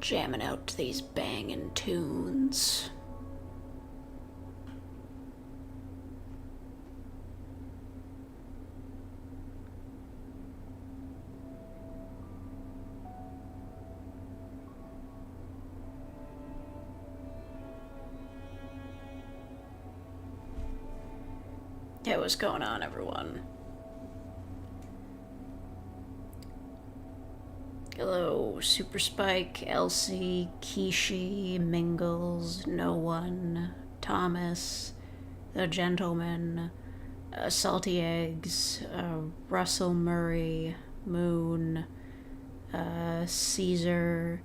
Jamming out to these banging tunes. Yeah, what's going on, everyone? Hello, Super Spike, Elsie, Kishi, Mingles, No One, Thomas, The Gentleman, Salty Eggs, Russell Murray, Moon, Caesar,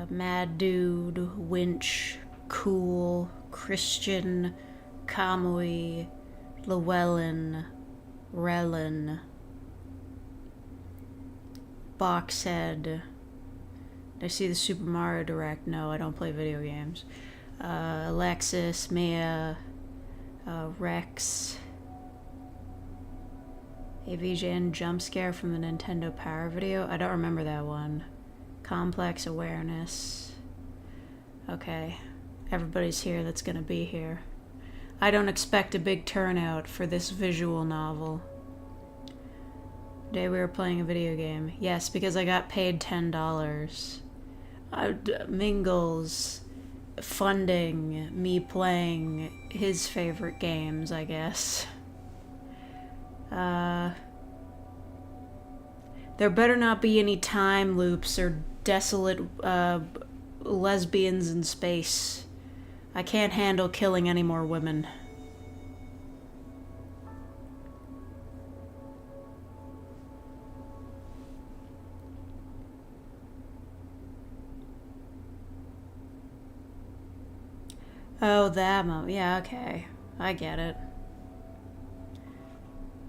Mad Dude, Winch, Cool, Christian, Kamui, Llewellyn, Relin, Boxhead. Did I see the Super Mario Direct? No, I don't play video games. Alexis, Mia, Rex, AVGN Jump Scare from the Nintendo Power video. I don't remember that one. Complex Awareness. Okay. Everybody's here that's gonna be here. I don't expect a big turnout for this visual novel. Today we were playing a video game. Yes, because I got paid $10. Mingles funding me playing his favorite games, I guess. There better not be any time loops or desolate lesbians in space. I can't handle killing any more women. Oh, that moment. Yeah, okay. I get it.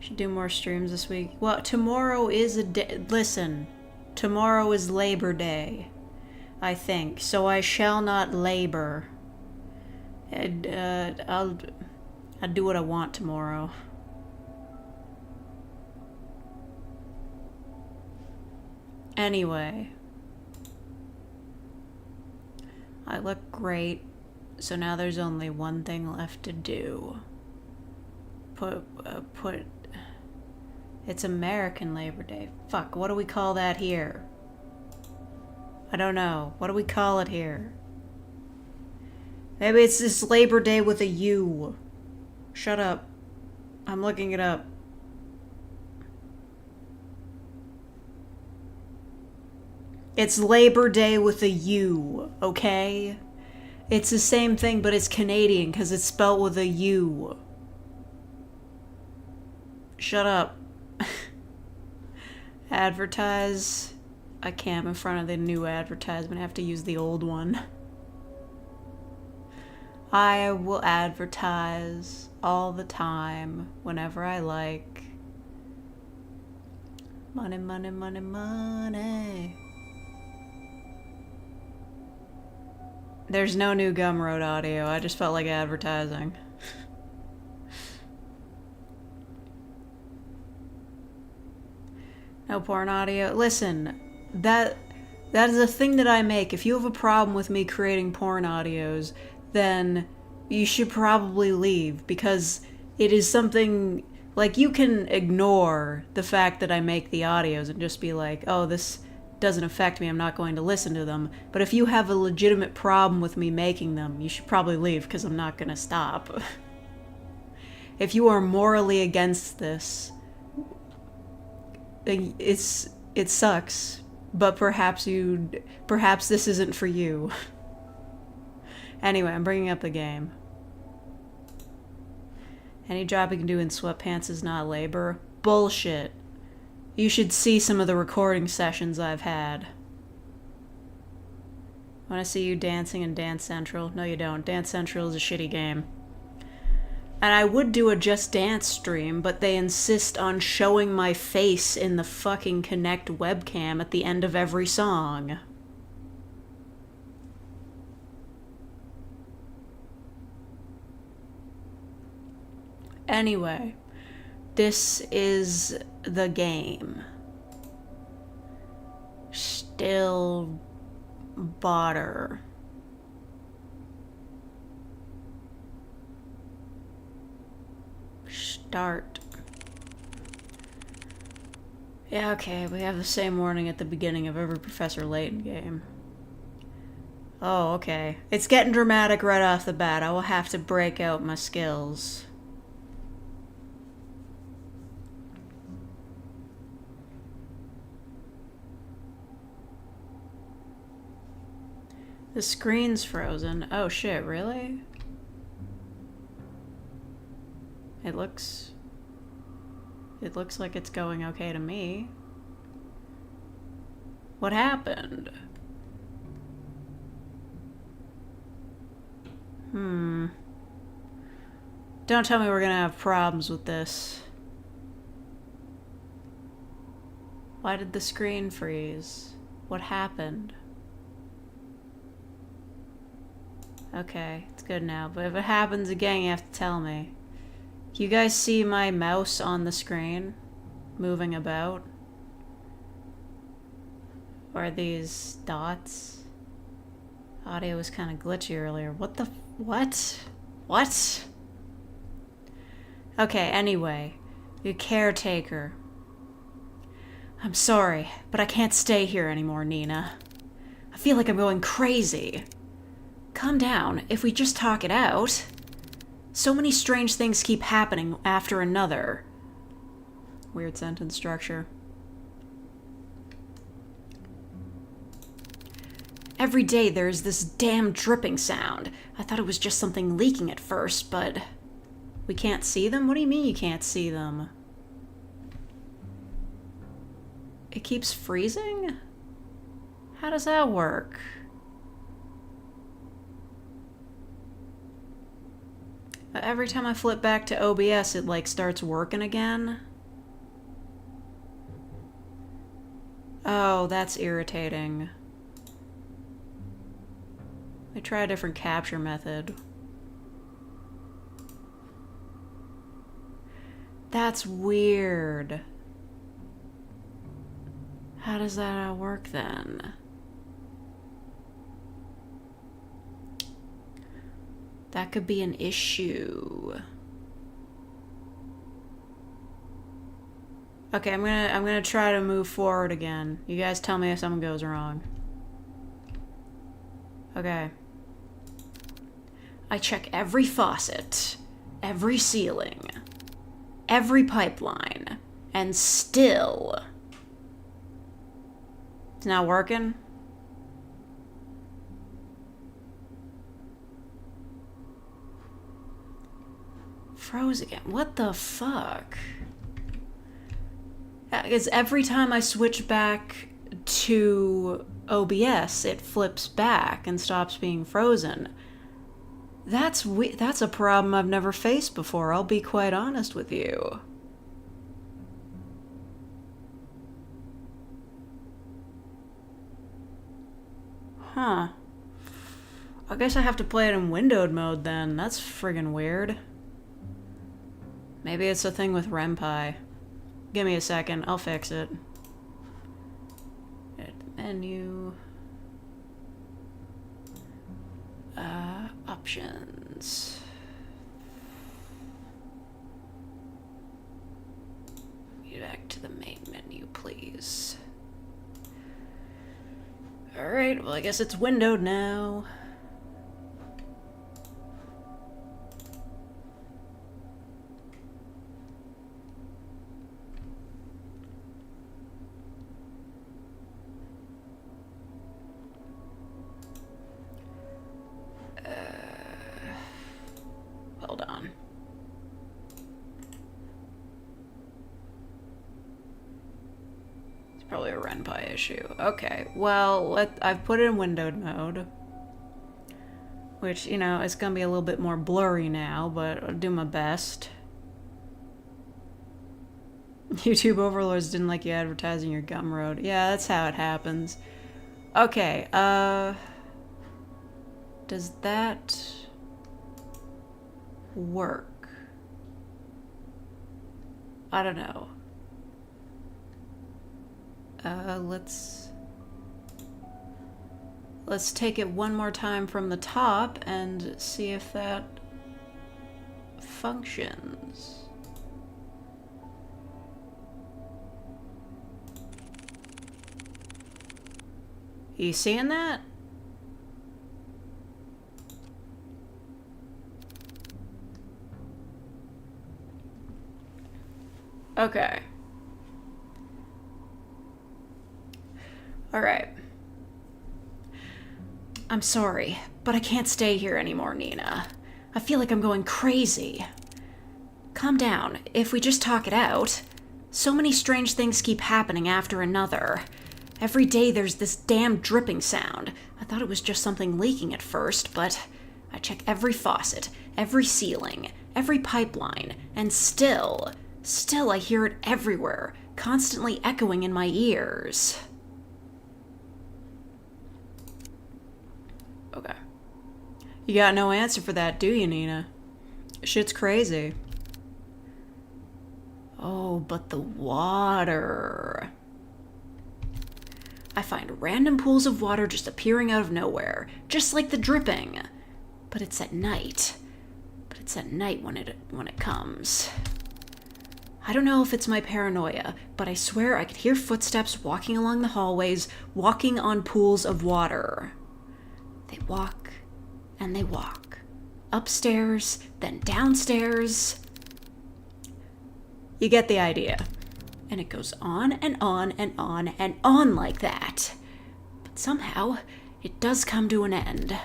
Should do more streams this week. Well, tomorrow is a day. Listen, tomorrow is Labor Day, I think. So I shall not labor. And, I'll do what I want tomorrow. Anyway. I look great. So now there's only one thing left to do. It's American Labor Day. Fuck, what do we call that here? I don't know. What do we call it here? Maybe it's this Labor Day with a U. Shut up. I'm looking it up. It's Labor Day with a U, okay? It's the same thing, but it's Canadian because it's spelled with a U. Shut up. Advertise. I can't in front of the new advertisement. I have to use the old one. I will advertise all the time, whenever I like. Money, money, money, money. There's no new Gumroad audio. I just felt like advertising. No porn audio. Listen, that is a thing that I make. If you have a problem with me creating porn audios, then you should probably leave, because it is something, like, you can ignore the fact that I make the audios and just be like, oh, this doesn't affect me, I'm not going to listen to them. But if you have a legitimate problem with me making them, you should probably leave, because I'm not going to stop. If you are morally against this, it sucks, but perhaps this isn't for you. Anyway, I'm bringing up the game. Any job you can do in sweatpants is not labor. Bullshit. You should see some of the recording sessions I've had. Want to see you dancing in Dance Central? No, you don't. Dance Central is a shitty game. And I would do a Just Dance stream, but they insist on showing my face in the fucking Kinect webcam at the end of every song. Anyway, this is the game. Still Botter. Start. Yeah, okay, we have the same warning at the beginning of every Professor Layton game. Oh, okay. It's getting dramatic right off the bat. I will have to break out my skills. The screen's frozen. Oh shit, really? It looks like it's going okay to me. What happened? Don't tell me we're gonna have problems with this. Why did the screen freeze? What happened? Okay, it's good now, but if it happens again, you have to tell me. You guys see my mouse on the screen moving about? Or are these dots? Audio was kind of glitchy earlier. What? What? Okay, anyway. The caretaker. I'm sorry, but I can't stay here anymore, Nina. I feel like I'm going crazy. Calm down. If we just talk it out. So many strange things keep happening after another. Weird sentence structure. Every day there's this damn dripping sound. I thought it was just something leaking at first, but... We can't see them? What do you mean you can't see them? It keeps freezing? How does that work? Every time I flip back to OBS, it like starts working again. Oh, that's irritating. I try a different capture method. That's weird. How does that work then? That could be an issue. Okay, I'm gonna try to move forward again. You guys tell me if something goes wrong. Okay. I check every faucet, every ceiling, every pipeline, and still... It's not working? Froze again. What the fuck? Because every time I switch back to OBS, it flips back and stops being frozen. That's a problem I've never faced before, I'll be quite honest with you. Huh. I guess I have to play it in windowed mode then. That's friggin' weird. Maybe it's a thing with REMPie. Give me a second, I'll fix it. Menu. Options. Get back to the main menu, please. Alright, well I guess it's windowed now. Hold on. It's probably a RenPy issue. Okay, well, I've put it in windowed mode. Which, you know, it's gonna be a little bit more blurry now, but I'll do my best. YouTube overlords didn't like you advertising your Gumroad. Yeah, that's how it happens. Okay, does that work? I don't know. Let's take it one more time from the top and see if that functions. You seeing that? Okay. Alright. I'm sorry, but I can't stay here anymore, Nina. I feel like I'm going crazy. Calm down. If we just talk it out. So many strange things keep happening after another. Every day there's this damn dripping sound. I thought it was just something leaking at first, but I check every faucet, every ceiling, every pipeline, and still I hear it everywhere, constantly echoing in my ears. Okay. You got no answer for that, do you, Nina? Shit's crazy. Oh, but the water. I find random pools of water just appearing out of nowhere, just like the dripping. But it's at night. When it comes. I don't know if it's my paranoia, but I swear I could hear footsteps walking along the hallways, walking on pools of water. They walk, and they walk. Upstairs, then downstairs. You get the idea. And it goes on and on and on and on like that. But somehow, it does come to an end.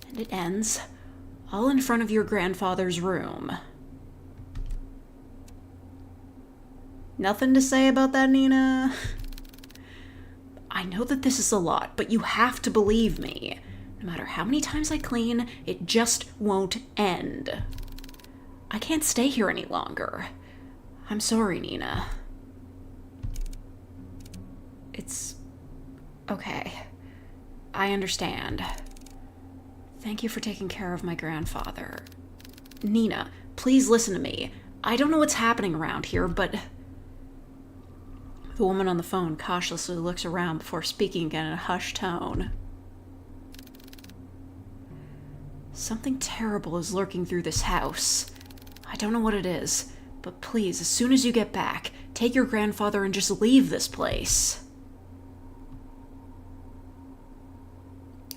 And it ends all in front of your grandfather's room. Nothing to say about that, Nina? I know that this is a lot, but you have to believe me. No matter how many times I clean, it just won't end. I can't stay here any longer. I'm sorry, Nina. It's okay. I understand. Thank you for taking care of my grandfather. Nina, please listen to me. I don't know what's happening around here, but... The woman on the phone cautiously looks around before speaking again in a hushed tone. Something terrible is lurking through this house. I don't know what it is, but please, as soon as you get back, take your grandfather and just leave this place.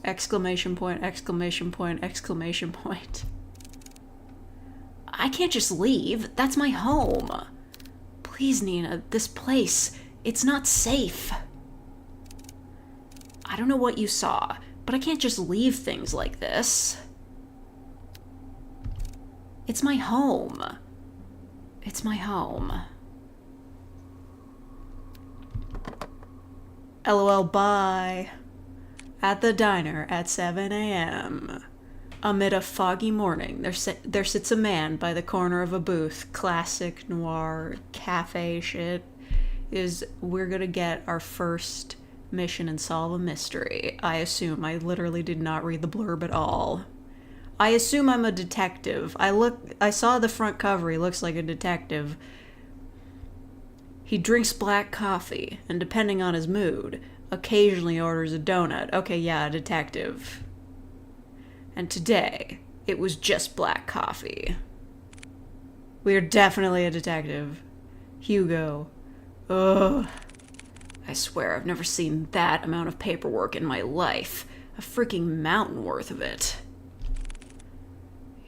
Exclamation point, exclamation point, exclamation point. I can't just leave. That's my home. Please, Nina, this place, it's not safe. I don't know what you saw, but I can't just leave things like this. It's my home. It's my home. LOL, bye. At the diner at 7 a.m. Amid a foggy morning, there sits a man by the corner of a booth. Classic noir cafe shit. We're gonna get our first mission and solve a mystery. I assume. I literally did not read the blurb at all. I assume I'm a detective. I saw the front cover. He looks like a detective. He drinks black coffee, and depending on his mood, occasionally orders a donut. Okay, yeah, a detective. And today, it was just black coffee. We are definitely a detective. Hugo. Ugh. I swear I've never seen that amount of paperwork in my life. A freaking mountain worth of it.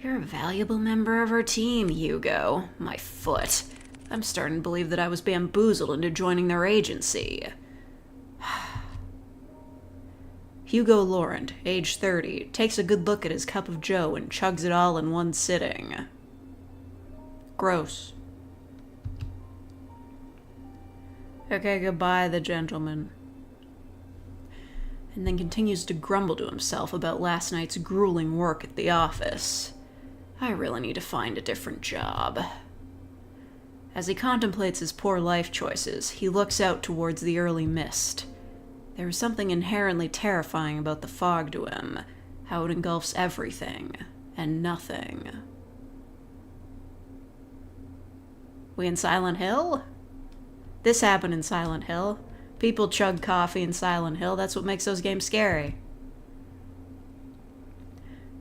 You're a valuable member of our team, Hugo. My foot. I'm starting to believe that I was bamboozled into joining their agency. Hugo Laurent, age 30, takes a good look at his cup of joe and chugs it all in one sitting. Gross. Okay, goodbye, the gentleman. And then continues to grumble to himself about last night's grueling work at the office. I really need to find a different job. As he contemplates his poor life choices, he looks out towards the early mist. There is something inherently terrifying about the fog to him, how it engulfs everything and nothing. We in Silent Hill? This happened in Silent Hill. People chug coffee in Silent Hill. That's what makes those games scary.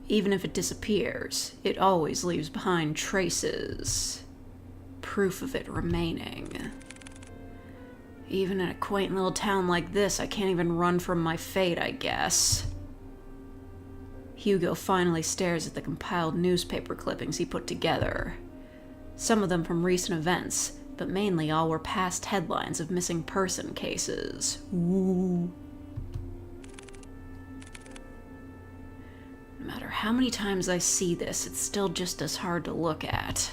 Even if it disappears, it always leaves behind traces. Proof of it remaining. Even in a quaint little town like this, I can't even run from my fate, I guess. Hugo finally stares at the compiled newspaper clippings he put together. Some of them from recent events, but mainly all were past headlines of missing person cases. Ooh. No matter how many times I see this, it's still just as hard to look at.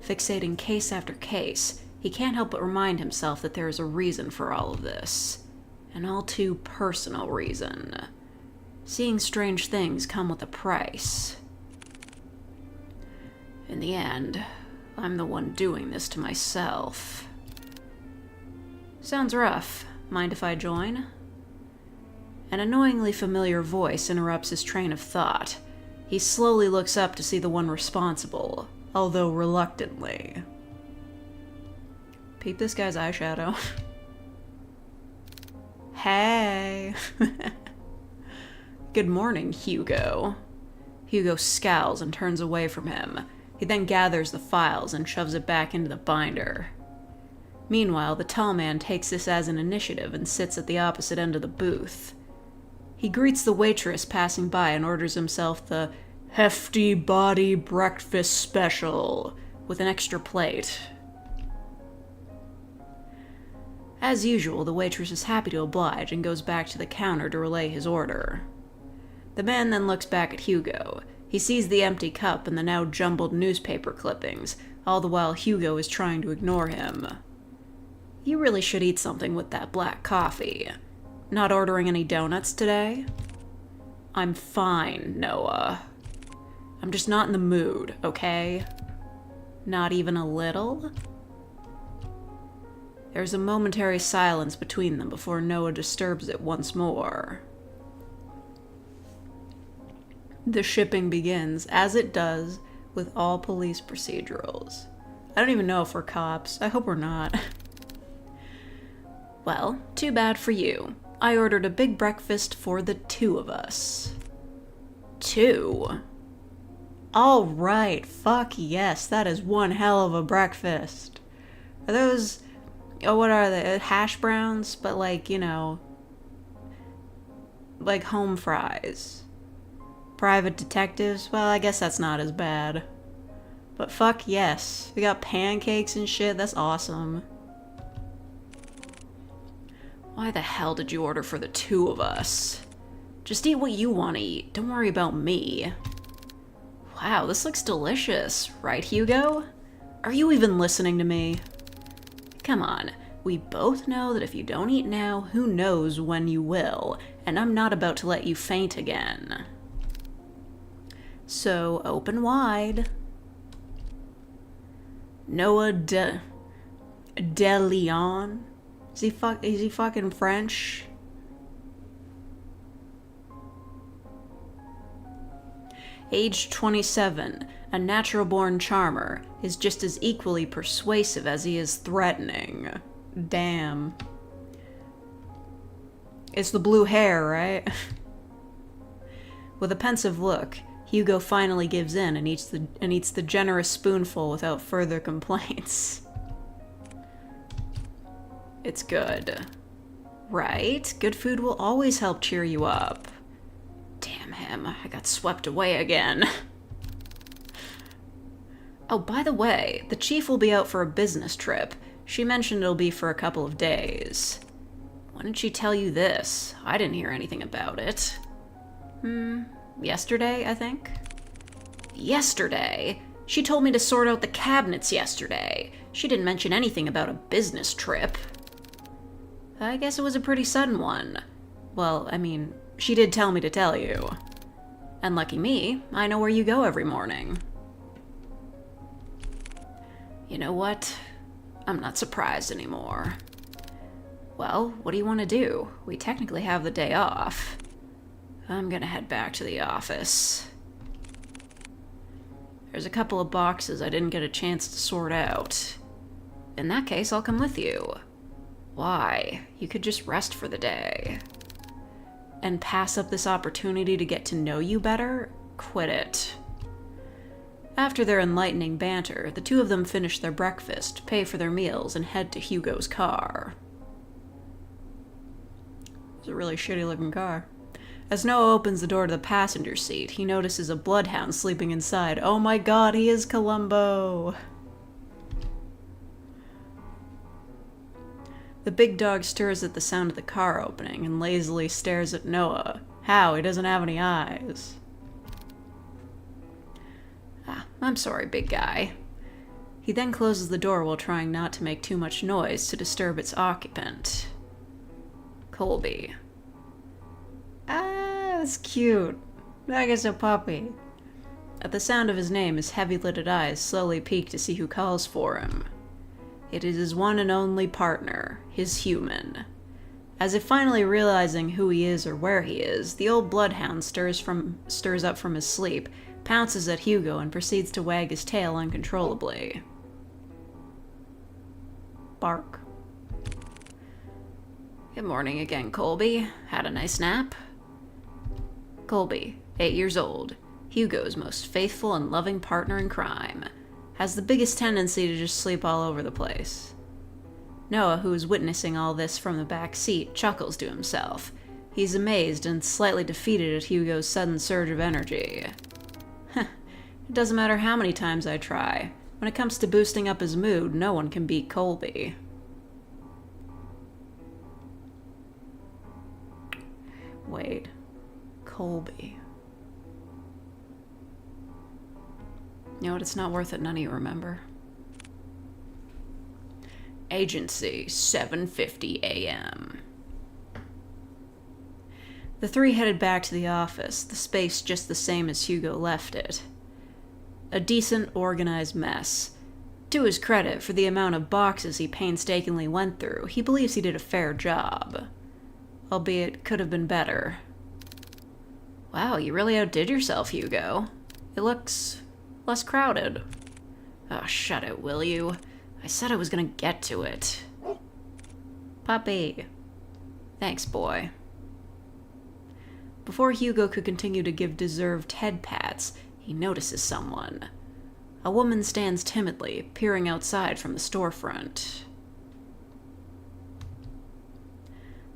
Fixating case after case, he can't help but remind himself that there is a reason for all of this. An all too personal reason. Seeing strange things come with a price. In the end, I'm the one doing this to myself. Sounds rough. Mind if I join? An annoyingly familiar voice interrupts his train of thought. He slowly looks up to see the one responsible, although reluctantly. Peep this guy's eyeshadow. Hey! Good morning, Hugo. Hugo scowls and turns away from him. He then gathers the files and shoves it back into the binder. Meanwhile, the tall man takes this as an initiative and sits at the opposite end of the booth. He greets the waitress passing by and orders himself the hefty body breakfast special with an extra plate. As usual, the waitress is happy to oblige and goes back to the counter to relay his order. The man then looks back at Hugo. He sees the empty cup and the now jumbled newspaper clippings, all the while Hugo is trying to ignore him. You really should eat something with that black coffee. Not ordering any donuts today? I'm fine, Noah. I'm just not in the mood, okay? Not even a little? There's a momentary silence between them before Noah disturbs it once more. The shipping begins, as it does with all police procedurals. I don't even know if we're cops. I hope we're not. Well, too bad for you. I ordered a big breakfast for the two of us. Two? All right, fuck yes, that is one hell of a breakfast. Are those, what are they, hash browns? But like, you know, like home fries. Private detectives? Well, I guess that's not as bad. But fuck yes. We got pancakes and shit, that's awesome. Why the hell did you order for the two of us? Just eat what you want to eat, don't worry about me. Wow, this looks delicious, right, Hugo? Are you even listening to me? Come on, we both know that if you don't eat now, who knows when you will, and I'm not about to let you faint again. So, open wide. Noah de Leon? Is he fucking French? Age 27, a natural-born charmer, is just as equally persuasive as he is threatening. Damn. It's the blue hair, right? With a pensive look, Hugo finally gives in and eats the generous spoonful without further complaints. It's good. Right? Good food will always help cheer you up. Damn him, I got swept away again. Oh, by the way, the chief will be out for a business trip. She mentioned it'll be for a couple of days. When did she tell you this? I didn't hear anything about it. Yesterday, I think? Yesterday? She told me to sort out the cabinets yesterday. She didn't mention anything about a business trip. I guess it was a pretty sudden one. Well, I mean, she did tell me to tell you. And lucky me, I know where you go every morning. You know what? I'm not surprised anymore. Well, what do you want to do? We technically have the day off. I'm gonna head back to the office. There's a couple of boxes I didn't get a chance to sort out. In that case, I'll come with you. Why? You could just rest for the day. and pass up this opportunity to get to know you better, quit it. After their enlightening banter, the two of them finish their breakfast, pay for their meals, and head to Hugo's car. It's a really shitty-looking car. As Noah opens the door to the passenger seat, he notices a bloodhound sleeping inside. Oh my god, he is Columbo! The big dog stirs at the sound of the car opening and lazily stares at Noah. How? He doesn't have any eyes. I'm sorry, big guy. He then closes the door while trying not to make too much noise to disturb its occupant. Colby. That's cute. Like it's a puppy. At the sound of his name, his heavy-lidded eyes slowly peek to see who calls for him. It is his one and only partner, his human. As if finally realizing who he is or where he is, the old bloodhound stirs up from his sleep, pounces at Hugo, and proceeds to wag his tail uncontrollably. Bark. Good morning again, Colby. Had a nice nap? Colby, 8 years old, Hugo's most faithful and loving partner in crime, has the biggest tendency to just sleep all over the place. Noah, who is witnessing all this from the back seat, chuckles to himself. He's amazed and slightly defeated at Hugo's sudden surge of energy. It doesn't matter how many times I try. When it comes to boosting up his mood, no one can beat Colby. Wait. Colby. You know what? It's not worth it. None of you remember. Agency, 7:50 a.m. The three headed back to the office, the space just the same as Hugo left it. A decent, organized mess. To his credit, for the amount of boxes he painstakingly went through, he believes he did a fair job. Albeit, could have been better. Wow, you really outdid yourself, Hugo. It looks less crowded. Oh, shut it, will you? I said I was gonna get to it. Puppy. Thanks, boy. Before Hugo could continue to give deserved head pats, he notices someone. A woman stands timidly, peering outside from the storefront.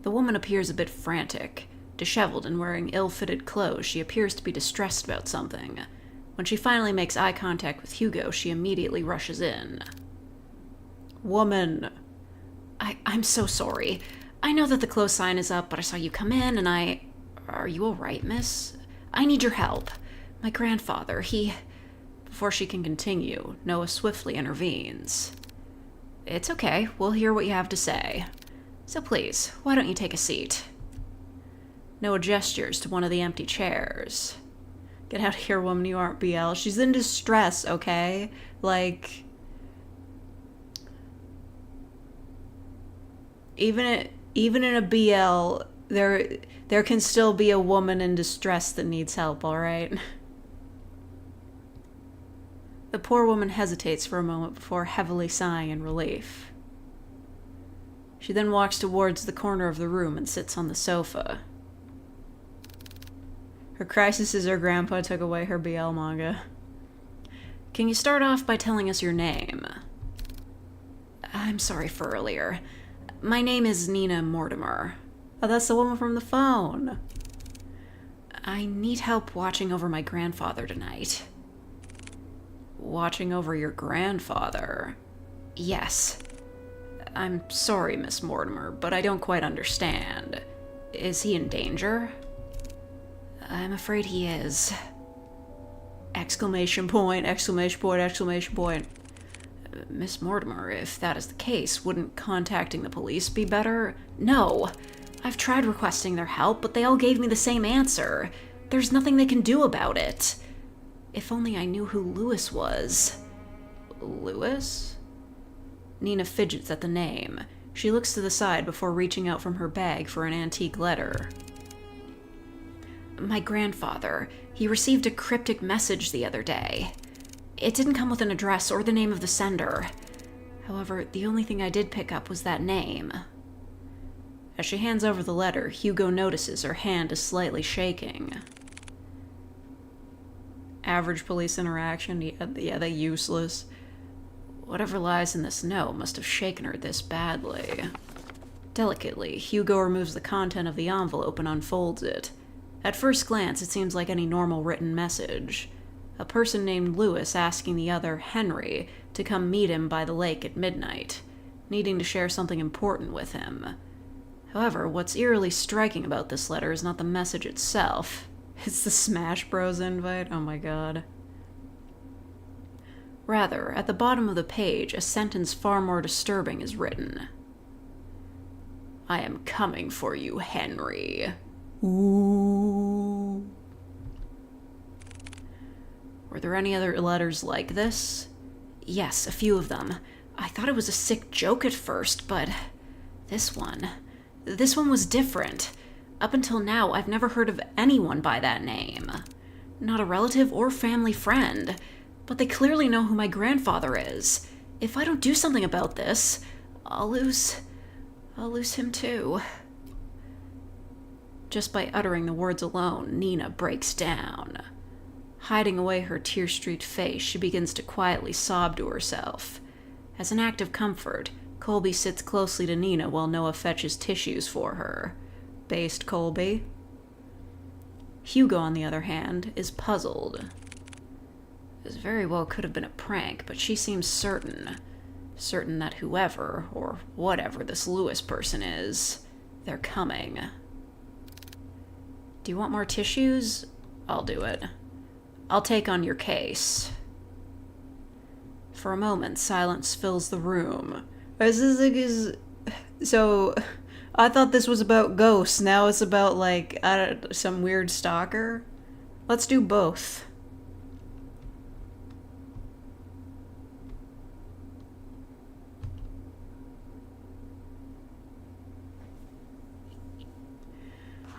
The woman appears a bit frantic. Disheveled and wearing ill-fitted clothes, she appears to be distressed about something. When she finally makes eye contact with Hugo, she immediately rushes in. Woman. I'm so sorry. I know that the close sign is up, but I saw you come in and Are you alright, miss? I need your help. My grandfather, Before she can continue, Noah swiftly intervenes. It's okay. We'll hear what you have to say. So please, why don't you take a seat? Noah gestures to one of the empty chairs. Get out of here, woman, you aren't BL. She's in distress, okay? Like, even in a BL, there can still be a woman in distress that needs help, alright? The poor woman hesitates for a moment before heavily sighing in relief. She then walks towards the corner of the room and sits on the sofa. Her crisis is her grandpa took away her BL manga. Can you start off by telling us your name? I'm sorry for earlier. My name is Nina Mortimer. Oh, that's the woman from the phone. I need help watching over my grandfather tonight. Watching over your grandfather? Yes. I'm sorry, Miss Mortimer, but I don't quite understand. Is he in danger? I'm afraid he is. Exclamation point, exclamation point, exclamation point. Miss Mortimer, if that is the case, wouldn't contacting the police be better? No. I've tried requesting their help, but they all gave me the same answer. There's nothing they can do about it. If only I knew who Lewis was. Lewis? Nina fidgets at the name. She looks to the side before reaching out from her bag for an antique letter. My grandfather. He received a cryptic message the other day. It didn't come with an address or the name of the sender. However, the only thing I did pick up was that name. As she hands over the letter, Hugo notices her hand is slightly shaking. Average police interaction? Yeah, they useless. Whatever lies in this note must have shaken her this badly. Delicately, Hugo removes the content of the envelope and unfolds it. At first glance, it seems like any normal written message. A person named Lewis asking the other, Henry, to come meet him by the lake at midnight, needing to share something important with him. However, what's eerily striking about this letter is not the message itself. It's the Smash Bros. Invite? Oh my god. Rather, at the bottom of the page, a sentence far more disturbing is written. I am coming for you, Henry. Ooh. Were there any other letters like this? Yes, a few of them. I thought it was a sick joke at first, but this one was different. Up until now, I've never heard of anyone by that name. Not a relative or family friend. But they clearly know who my grandfather is. If I don't do something about this, I'll lose him too. Just by uttering the words alone, Nina breaks down. Hiding away her tear-streaked face, she begins to quietly sob to herself. As an act of comfort, Colby sits closely to Nina while Noah fetches tissues for her. Based, Colby. Hugo, on the other hand, is puzzled. This very well could have been a prank, but she seems certain that whoever, or whatever this Lewis person is, they're coming. Do you want more tissues? I'll do it. I'll take on your case. For a moment, silence fills the room. So, I thought this was about ghosts, now it's about, like, some weird stalker? Let's do both.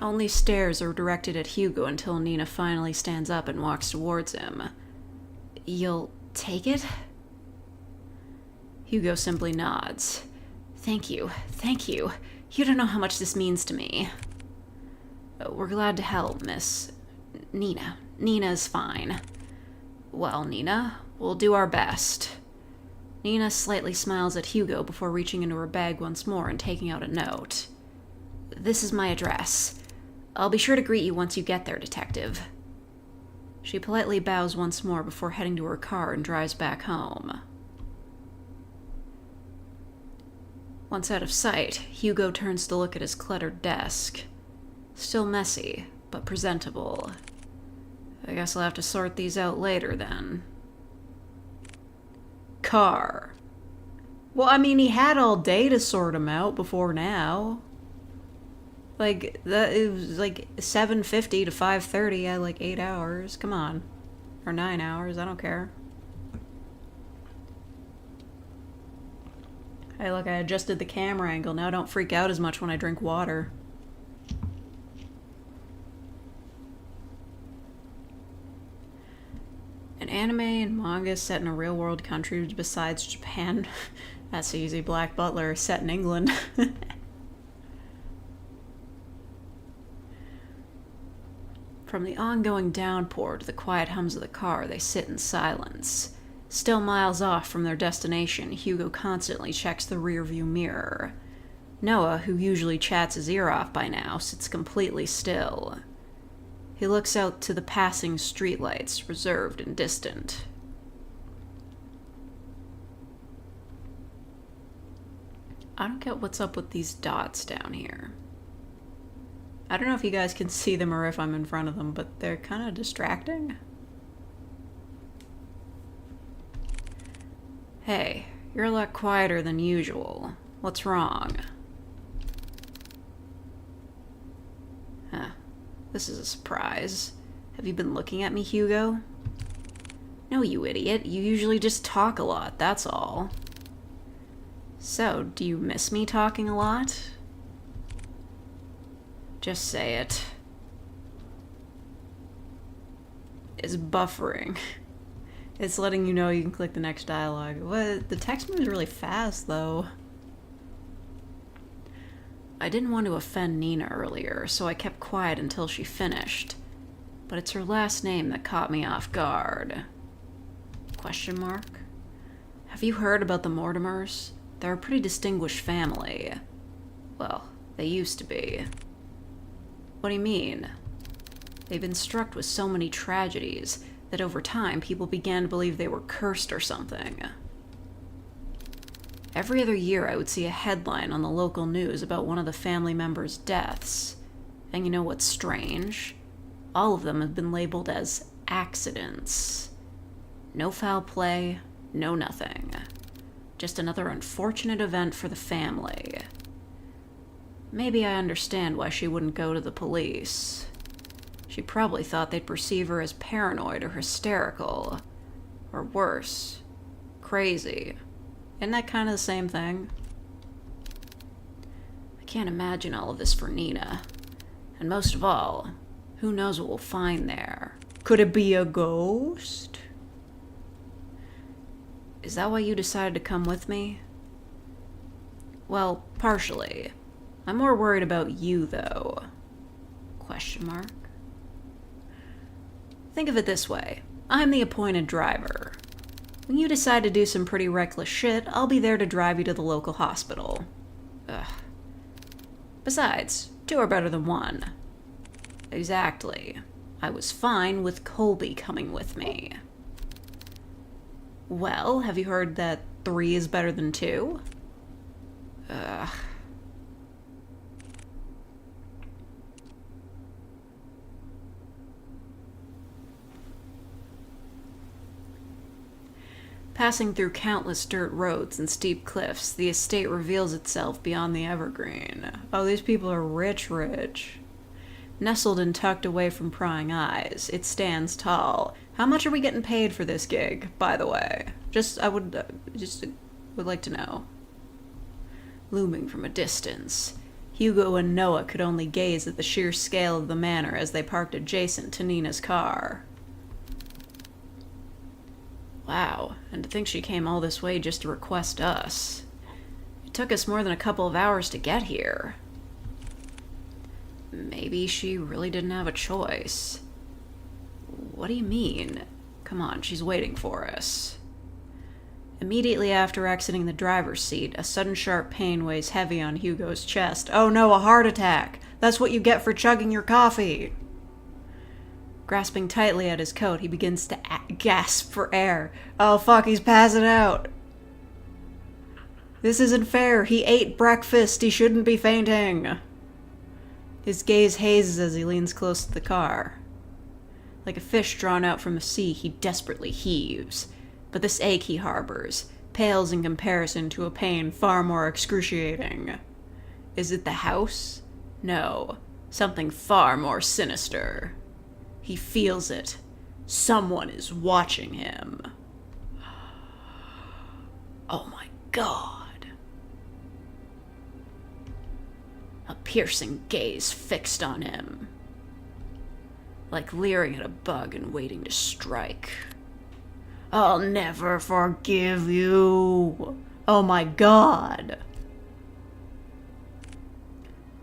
Only stares are directed at Hugo until Nina finally stands up and walks towards him. You'll take it? Hugo simply nods. Thank you. You don't know how much this means to me. We're glad to help, Miss Nina. Nina's fine. Well, Nina, we'll do our best. Nina slightly smiles at Hugo before reaching into her bag once more and taking out a note. This is my address. I'll be sure to greet you once you get there, Detective. She politely bows once more before heading to her car and drives back home. Once out of sight, Hugo turns to look at his cluttered desk. Still messy, but presentable. I guess I'll have to sort these out later, then. Car. Well, I mean, he had all day to sort them out before now. Like, it was like 7:50 to 5:30. I had like 8 hours. Come on. Or 9 hours. I don't care. Hey, look, I adjusted the camera angle. Now don't freak out as much when I drink water. An anime and manga set in a real-world country besides Japan. That's easy. Black Butler set in England. From the ongoing downpour to the quiet hums of the car, they sit in silence. Still miles off from their destination, Hugo constantly checks the rearview mirror. Noah, who usually chats his ear off by now, sits completely still. He looks out to the passing streetlights, reserved and distant. I don't get what's up with these dots down here. I don't know if you guys can see them or if I'm in front of them, but they're kind of distracting. Hey, you're a lot quieter than usual. What's wrong? Huh. This is a surprise. Have you been looking at me, Hugo? No, you idiot. You usually just talk a lot, that's all. So, do you miss me talking a lot? Just say it. It's buffering. It's letting you know you can click the next dialogue. What? The text moves really fast, though. I didn't want to offend Nina earlier, so I kept quiet until she finished. But it's her last name that caught me off guard. Question mark? Have you heard about the Mortimers? They're a pretty distinguished family. Well, they used to be. What do you mean? They've been struck with so many tragedies that over time people began to believe they were cursed or something. Every other year I would see a headline on the local news about one of the family members' deaths. And you know what's strange? All of them have been labeled as accidents. No foul play, no nothing. Just another unfortunate event for the family. Maybe I understand why she wouldn't go to the police. She probably thought they'd perceive her as paranoid or hysterical. Or worse, crazy. Isn't that kind of the same thing? I can't imagine all of this for Nina. And most of all, who knows what we'll find there? Could it be a ghost? Is that why you decided to come with me? Well, partially. I'm more worried about you, though. Question mark. Think of it this way. I'm the appointed driver. When you decide to do some pretty reckless shit, I'll be there to drive you to the local hospital. Ugh. Besides, two are better than one. Exactly. I was fine with Colby coming with me. Well, have you heard that 3 is better than 2? Ugh. Passing through countless dirt roads and steep cliffs, the estate reveals itself beyond the evergreen. Oh, these people are rich. Nestled and tucked away from prying eyes, it stands tall. How much are we getting paid for this gig, by the way? I would like to know. Looming from a distance, Hugo and Noah could only gaze at the sheer scale of the manor as they parked adjacent to Nina's car. Wow, and to think she came all this way just to request us. It took us more than a couple of hours to get here. Maybe she really didn't have a choice. What do you mean? Come on, she's waiting for us. Immediately after exiting the driver's seat, a sudden sharp pain weighs heavy on Hugo's chest. Oh no, a heart attack! That's what you get for chugging your coffee! Grasping tightly at his coat, he begins to gasp for air. Oh fuck, he's passing out! This isn't fair. He ate breakfast. He shouldn't be fainting. His gaze hazes as he leans close to the car. Like a fish drawn out from the sea, he desperately heaves. But this ache he harbors pales in comparison to a pain far more excruciating. Is it the house? No. Something far more sinister. He feels it. Someone is watching him. Oh my God. A piercing gaze fixed on him. Like leering at a bug and waiting to strike. I'll never forgive you. Oh my God.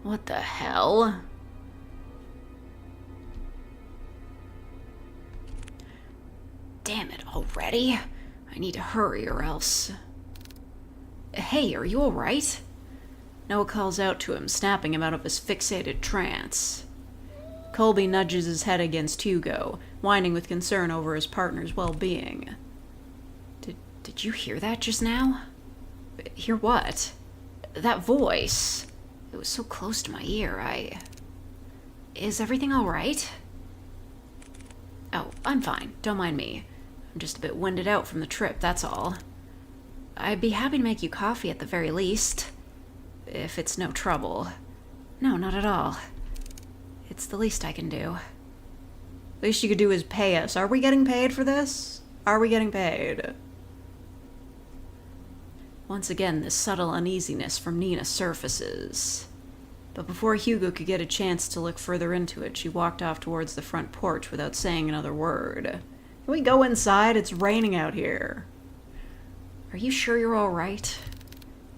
What the hell? Damn it, already? I need to hurry or else... Hey, are you alright? Noah calls out to him, snapping him out of his fixated trance. Colby nudges his head against Hugo, whining with concern over his partner's well-being. Did you hear that just now? Hear what? That voice. It was so close to my ear, Is everything alright? Oh, I'm fine. Don't mind me. I'm just a bit winded out from the trip, that's all. I'd be happy to make you coffee at the very least. If it's no trouble. No, not at all. It's the least I can do. Least you could do is pay us. Are we getting paid for this? Are we getting paid? Once again, this subtle uneasiness from Nina surfaces. But before Hugo could get a chance to look further into it, she walked off towards the front porch without saying another word. Can we go inside? It's raining out here. Are you sure you're all right?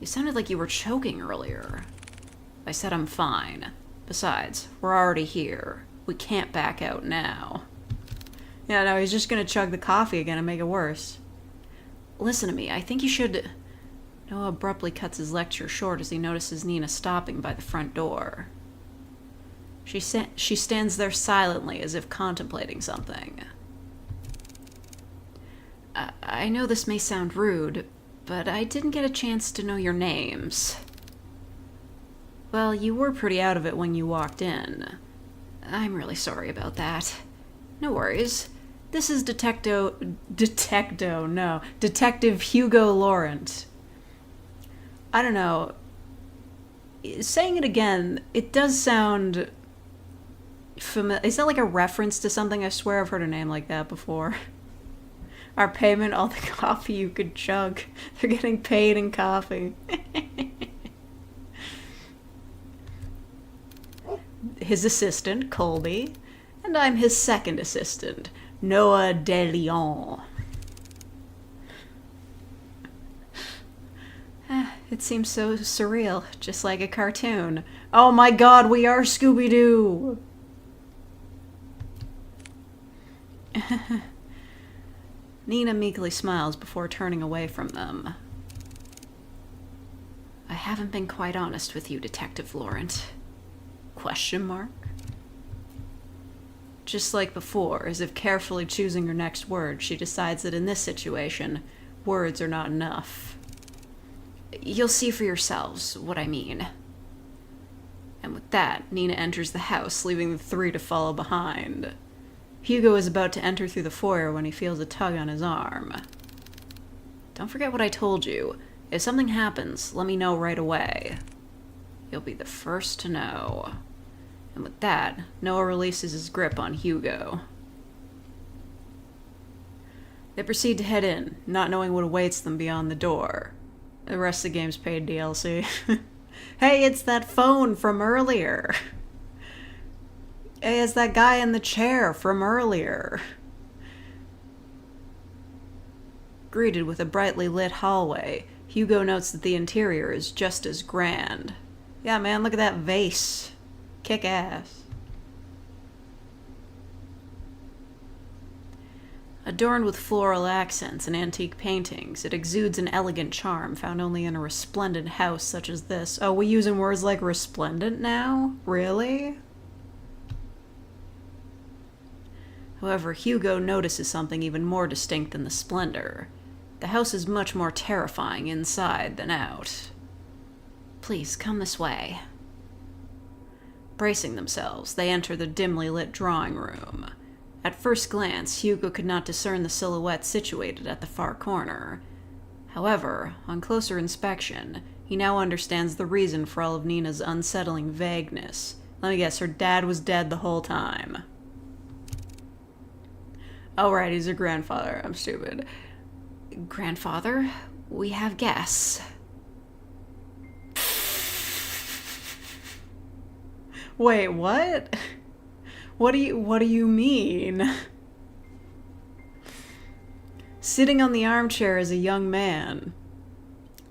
You sounded like you were choking earlier. I said I'm fine. Besides, we're already here. We can't back out now. Yeah, no, he's just gonna chug the coffee again and make it worse. Listen to me, I think you should... Noah abruptly cuts his lecture short as he notices Nina stopping by the front door. She stands there silently as if contemplating something. I know this may sound rude, but I didn't get a chance to know your names. Well, you were pretty out of it when you walked in. I'm really sorry about that. No worries. This is Detective Hugo Laurent. I don't know. Saying it again, it does sound familiar. Is that like a reference to something? I swear I've heard a name like that before. Our payment, all the coffee you could chug. They're getting paid in coffee. His assistant, Colby, and I'm his second assistant, Noah DeLeon. It seems so surreal, just like a cartoon. Oh my god, we are Scooby-Doo! Nina meekly smiles before turning away from them. I haven't been quite honest with you, Detective Laurent. Question mark? Just like before, as if carefully choosing her next word, she decides that in this situation, words are not enough. You'll see for yourselves what I mean. And with that, Nina enters the house, leaving the three to follow behind. Hugo is about to enter through the foyer when he feels a tug on his arm. Don't forget what I told you. If something happens, let me know right away. You'll be the first to know. And with that, Noah releases his grip on Hugo. They proceed to head in, not knowing what awaits them beyond the door. The rest of the game's paid DLC. Hey, it's that phone from earlier. Hey, it's that guy in the chair from earlier. Greeted with a brightly lit hallway, Hugo notes that the interior is just as grand. Yeah, man, look at that vase. Kick ass. Adorned with floral accents and antique paintings, it exudes an elegant charm found only in a resplendent house such as this. Oh, we using words like resplendent now? Really? However, Hugo notices something even more distinct than the splendor. The house is much more terrifying inside than out. Please, come this way. Bracing themselves, they enter the dimly lit drawing room. At first glance, Hugo could not discern the silhouette situated at the far corner. However, on closer inspection, he now understands the reason for all of Nina's unsettling vagueness. Let me guess, her dad was dead the whole time. Oh right, he's her grandfather. I'm stupid. Grandfather, we have guests. Wait, what? What do you mean? Sitting on the armchair is a young man.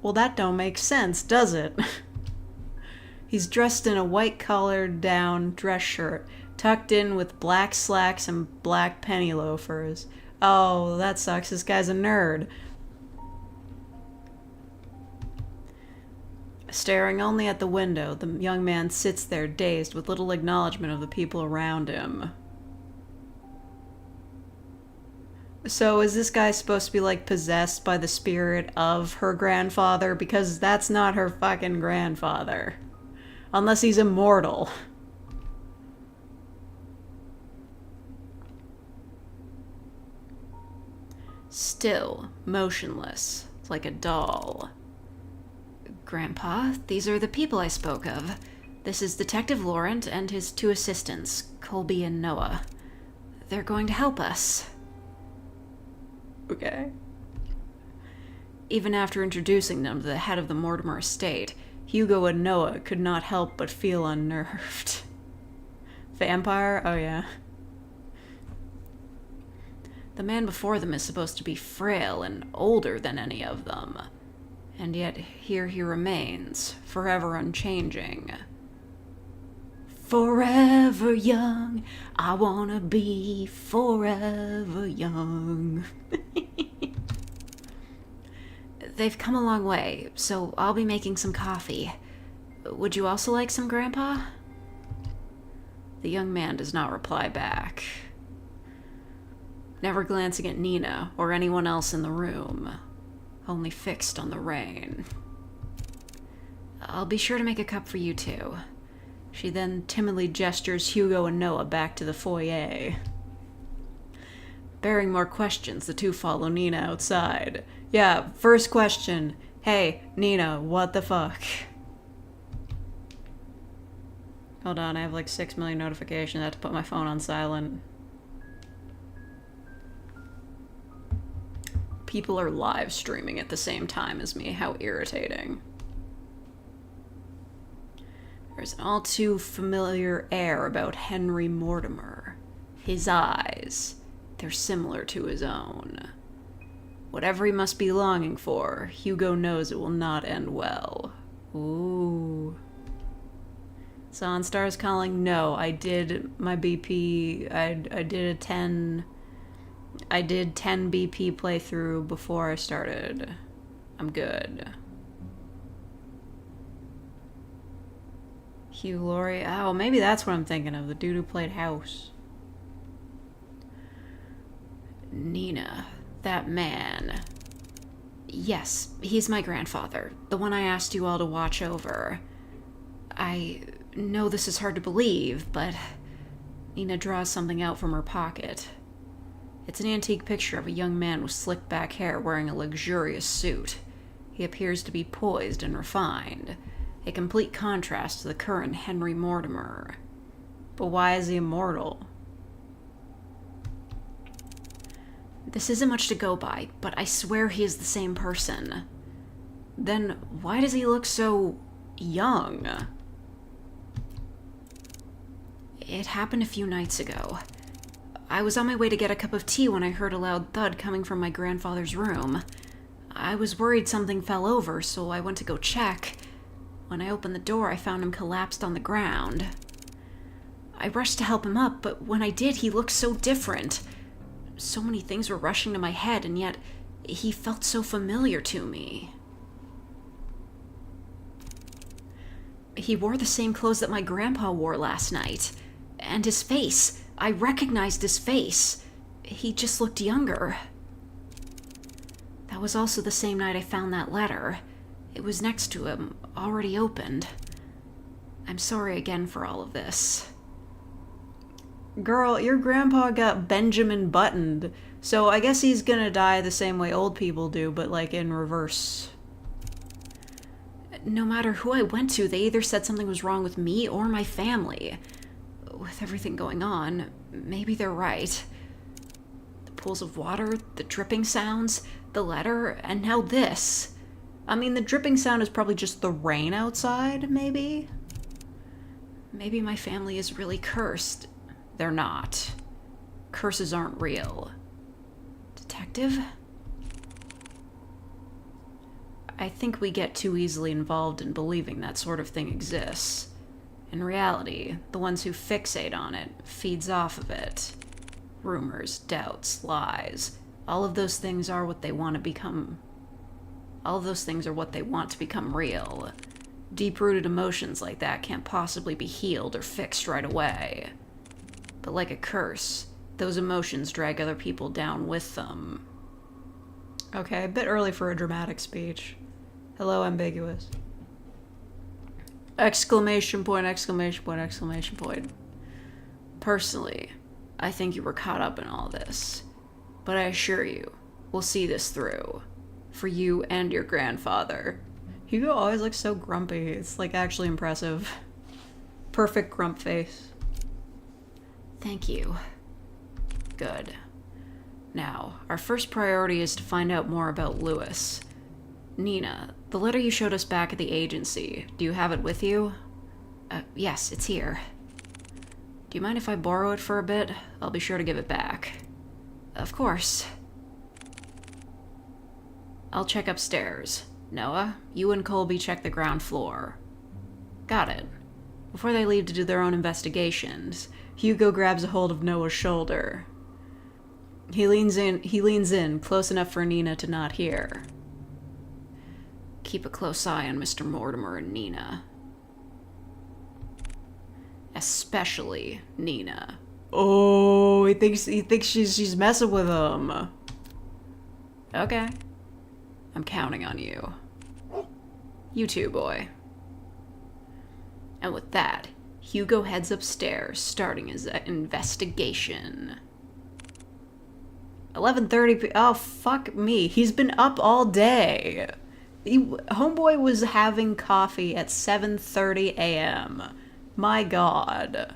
Well, that don't make sense, does it? He's dressed in a white-collared down dress shirt, tucked in with black slacks and black penny loafers. Oh, that sucks. This guy's a nerd. Staring only at the window, the young man sits there dazed with little acknowledgement of the people around him. So is this guy supposed to be like possessed by the spirit of her grandfather? Because that's not her fucking grandfather. Unless he's immortal. Still, motionless, like a doll. Grandpa, these are the people I spoke of. This is Detective Laurent and his two assistants, Colby and Noah. They're going to help us. Okay. Even after introducing them to the head of the Mortimer estate, Hugo and Noah could not help but feel unnerved. Vampire? Oh yeah. The man before them is supposed to be frail and older than any of them. And yet, here he remains, forever unchanging. Forever young, I wanna be forever young. They've come a long way, so I'll be making some coffee. Would you also like some, Grandpa? The young man does not reply back, never glancing at Nina or anyone else in the room, only fixed on the rain. I'll be sure to make a cup for you too. She then timidly gestures Hugo and Noah back to the foyer. Bearing more questions, the two follow Nina outside. Yeah, first question. Hey, Nina, what the fuck? Hold on, I have like 6 million notifications. I have to put my phone on silent. People are live streaming at the same time as me. How irritating. There's an all too familiar air about Henry Mortimer. His eyes, they're similar to his own. Whatever he must be longing for, Hugo knows it will not end well. Ooh. So OnStar's calling? No, I did my BP. I did a 10. I did 10 BP playthrough before I started. I'm good. Hugh Laurie. Oh, maybe that's what I'm thinking of. The dude who played House. Nina. That man. Yes, he's my grandfather. The one I asked you all to watch over. I know this is hard to believe, but... Nina draws something out from her pocket. It's an antique picture of a young man with slicked back hair wearing a luxurious suit. He appears to be poised and refined. A complete contrast to the current Henry Mortimer. But why is he immortal? This isn't much to go by, but I swear he is the same person. Then why does he look so young? It happened a few nights ago. I was on my way to get a cup of tea when I heard a loud thud coming from my grandfather's room. I was worried something fell over, so I went to go check. When I opened the door, I found him collapsed on the ground. I rushed to help him up, but when I did, he looked so different. So many things were rushing to my head, and yet he felt so familiar to me. He wore the same clothes that my grandpa wore last night. And his face. I recognized his face. He just looked younger. That was also the same night I found that letter. It was next to him, already opened. I'm sorry again for all of this. Girl, your grandpa got Benjamin buttoned, so I guess he's gonna die the same way old people do, but like in reverse. No matter who I went to, they either said something was wrong with me or my family. With everything going on, maybe they're right. The pools of water, the dripping sounds, the letter, and now this. I mean, the dripping sound is probably just the rain outside, maybe? Maybe my family is really cursed. They're not. Curses aren't real. Detective? I think we get too easily involved in believing that sort of thing exists. In reality, the ones who fixate on it feeds off of it. Rumors, doubts, lies. All of those things are what they want to become. All of those things are what they want to become real. Deep-rooted emotions like that can't possibly be healed or fixed right away. But like a curse, those emotions drag other people down with them. Okay, a bit early for a dramatic speech. Hello, ambiguous. Exclamation point, exclamation point, exclamation point. Personally, I think you were caught up in all this. But I assure you, we'll see this through. For you and your grandfather. Hugo always looks so grumpy. It's like actually impressive. Perfect grump face. Thank you. Good. Now, our first priority is to find out more about Lewis. Nina, the letter you showed us back at the agency, do you have it with you? Yes, it's here. Do you mind if I borrow it for a bit? I'll be sure to give it back. Of course. I'll check upstairs. Noah, you and Colby check the ground floor. Got it. Before they leave to do their own investigations, Hugo grabs a hold of Noah's shoulder. He leans in, close enough for Nina to not hear. Keep a close eye on Mr. Mortimer and Nina. Especially Nina. Oh, he thinks she's messing with him. Okay. I'm counting on you. You too, boy. And with that, Hugo heads upstairs, starting his investigation. 11:30 oh, fuck me. He's been up all day. Homeboy was having coffee at 7:30 a.m. My god.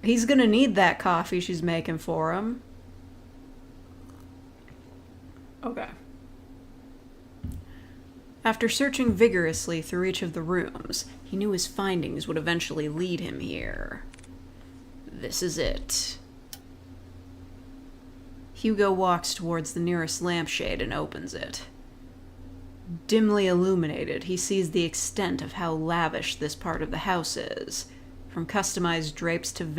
He's gonna need that coffee she's making for him. Okay. After searching vigorously through each of the rooms, he knew his findings would eventually lead him here. This is it. Hugo walks towards the nearest lampshade and opens it. Dimly illuminated, he sees the extent of how lavish this part of the house is. From customized drapes to the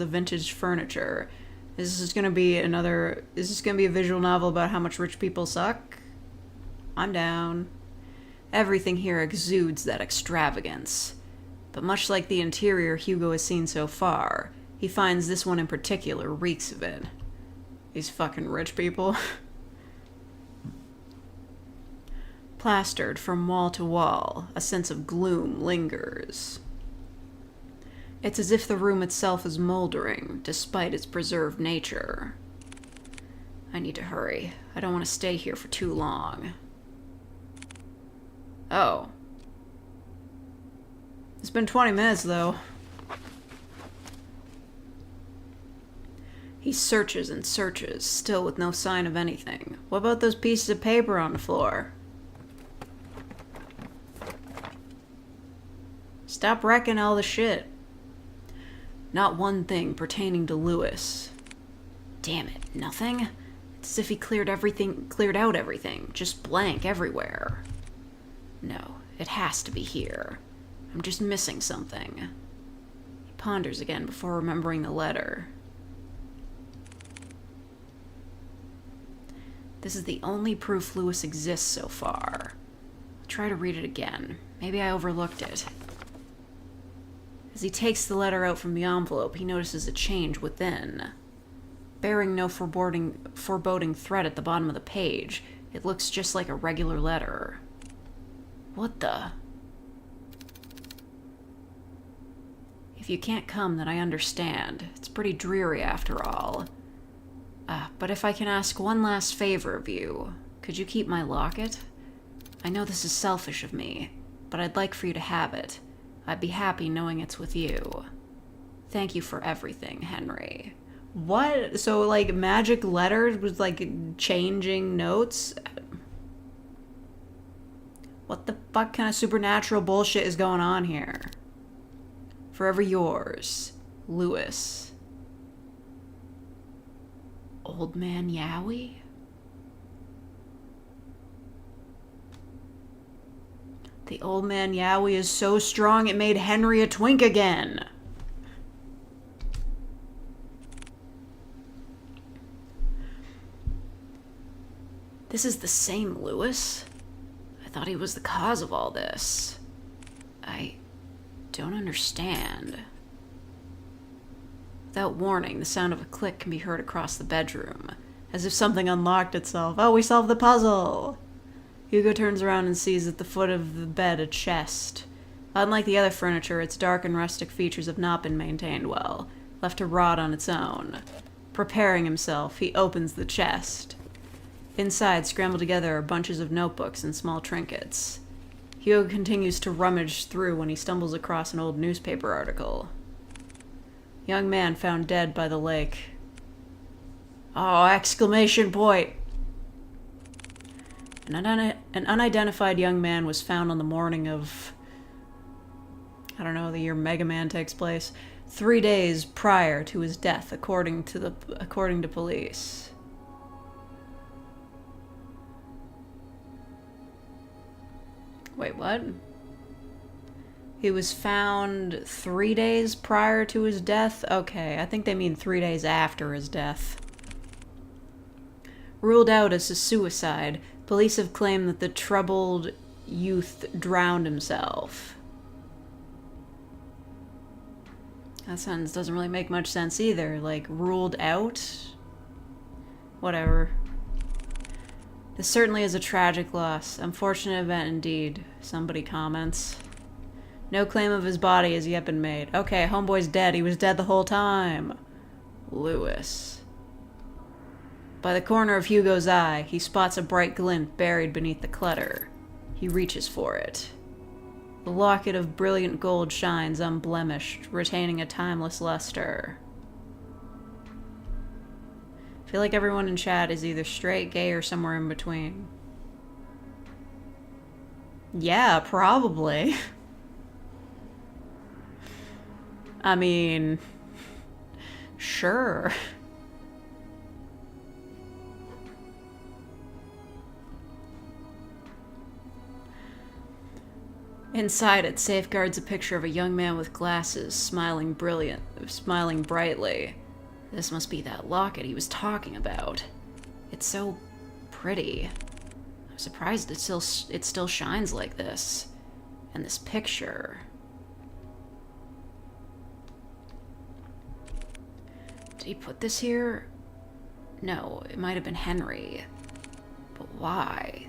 vintage furniture. Is this gonna be a visual novel about how much rich people suck? I'm down. Everything here exudes that extravagance. But much like the interior Hugo has seen so far, he finds this one in particular reeks of it. These fucking rich people. Plastered from wall to wall, a sense of gloom lingers. It's as if the room itself is moldering, despite its preserved nature. I need to hurry. I don't want to stay here for too long. Oh. It's been 20 minutes, though. He searches and searches, still with no sign of anything. What about those pieces of paper on the floor? Stop wrecking all the shit. Not one thing pertaining to Lewis. Damn it, nothing? It's as if he cleared out everything, just blank everywhere. No, it has to be here. I'm just missing something. He ponders again before remembering the letter. This is the only proof Lewis exists so far. I'll try to read it again. Maybe I overlooked it. As he takes the letter out from the envelope, he notices a change within. Bearing no foreboding threat at the bottom of the page, it looks just like a regular letter. What the? If you can't come, then I understand. It's pretty dreary after all. But if I can ask one last favor of you, could you keep my locket? I know this is selfish of me, but I'd like for you to have it. I'd be happy knowing it's with you. Thank you for everything, Henry. What? So, like, magic letters was, like, changing notes? What the fuck kind of supernatural bullshit is going on here? Forever yours, Lewis. Old Man Yowie? The Old Man Yowie is so strong it made Henry a twink again. This is the same Lewis? I thought he was the cause of all this. I don't understand. Without warning, the sound of a click can be heard across the bedroom, as if something unlocked itself. Oh, we solved the puzzle! Hugo turns around and sees at the foot of the bed a chest. Unlike the other furniture, its dark and rustic features have not been maintained well, left to rot on its own. Preparing himself, he opens the chest. Inside, scrambled together, are bunches of notebooks and small trinkets. Hugo continues to rummage through when he stumbles across an old newspaper article. Young man found dead by the lake. Oh, exclamation point! An unidentified young man was found on the morning of, I don't know, the year Mega Man takes place, 3 days prior to his death, according to police. Wait, what? He was found 3 days prior to his death? Okay, I think they mean 3 days after his death. Ruled out as a suicide, police have claimed that the troubled youth drowned himself. That sentence doesn't really make much sense either. Like, ruled out? Whatever. This certainly is a tragic loss. Unfortunate event indeed, somebody comments. No claim of his body has yet been made. Okay, homeboy's dead. He was dead the whole time. Lewis. By the corner of Hugo's eye, he spots a bright glint buried beneath the clutter. He reaches for it. The locket of brilliant gold shines unblemished, retaining a timeless luster. I feel like everyone in chat is either straight, gay, or somewhere in between. Yeah, probably. I mean, sure. Inside it safeguards a picture of a young man with glasses, smiling brightly. This must be that locket he was talking about. It's so pretty. I'm surprised it still shines like this. And this picture. Did he put this here? No, it might have been Henry. But why?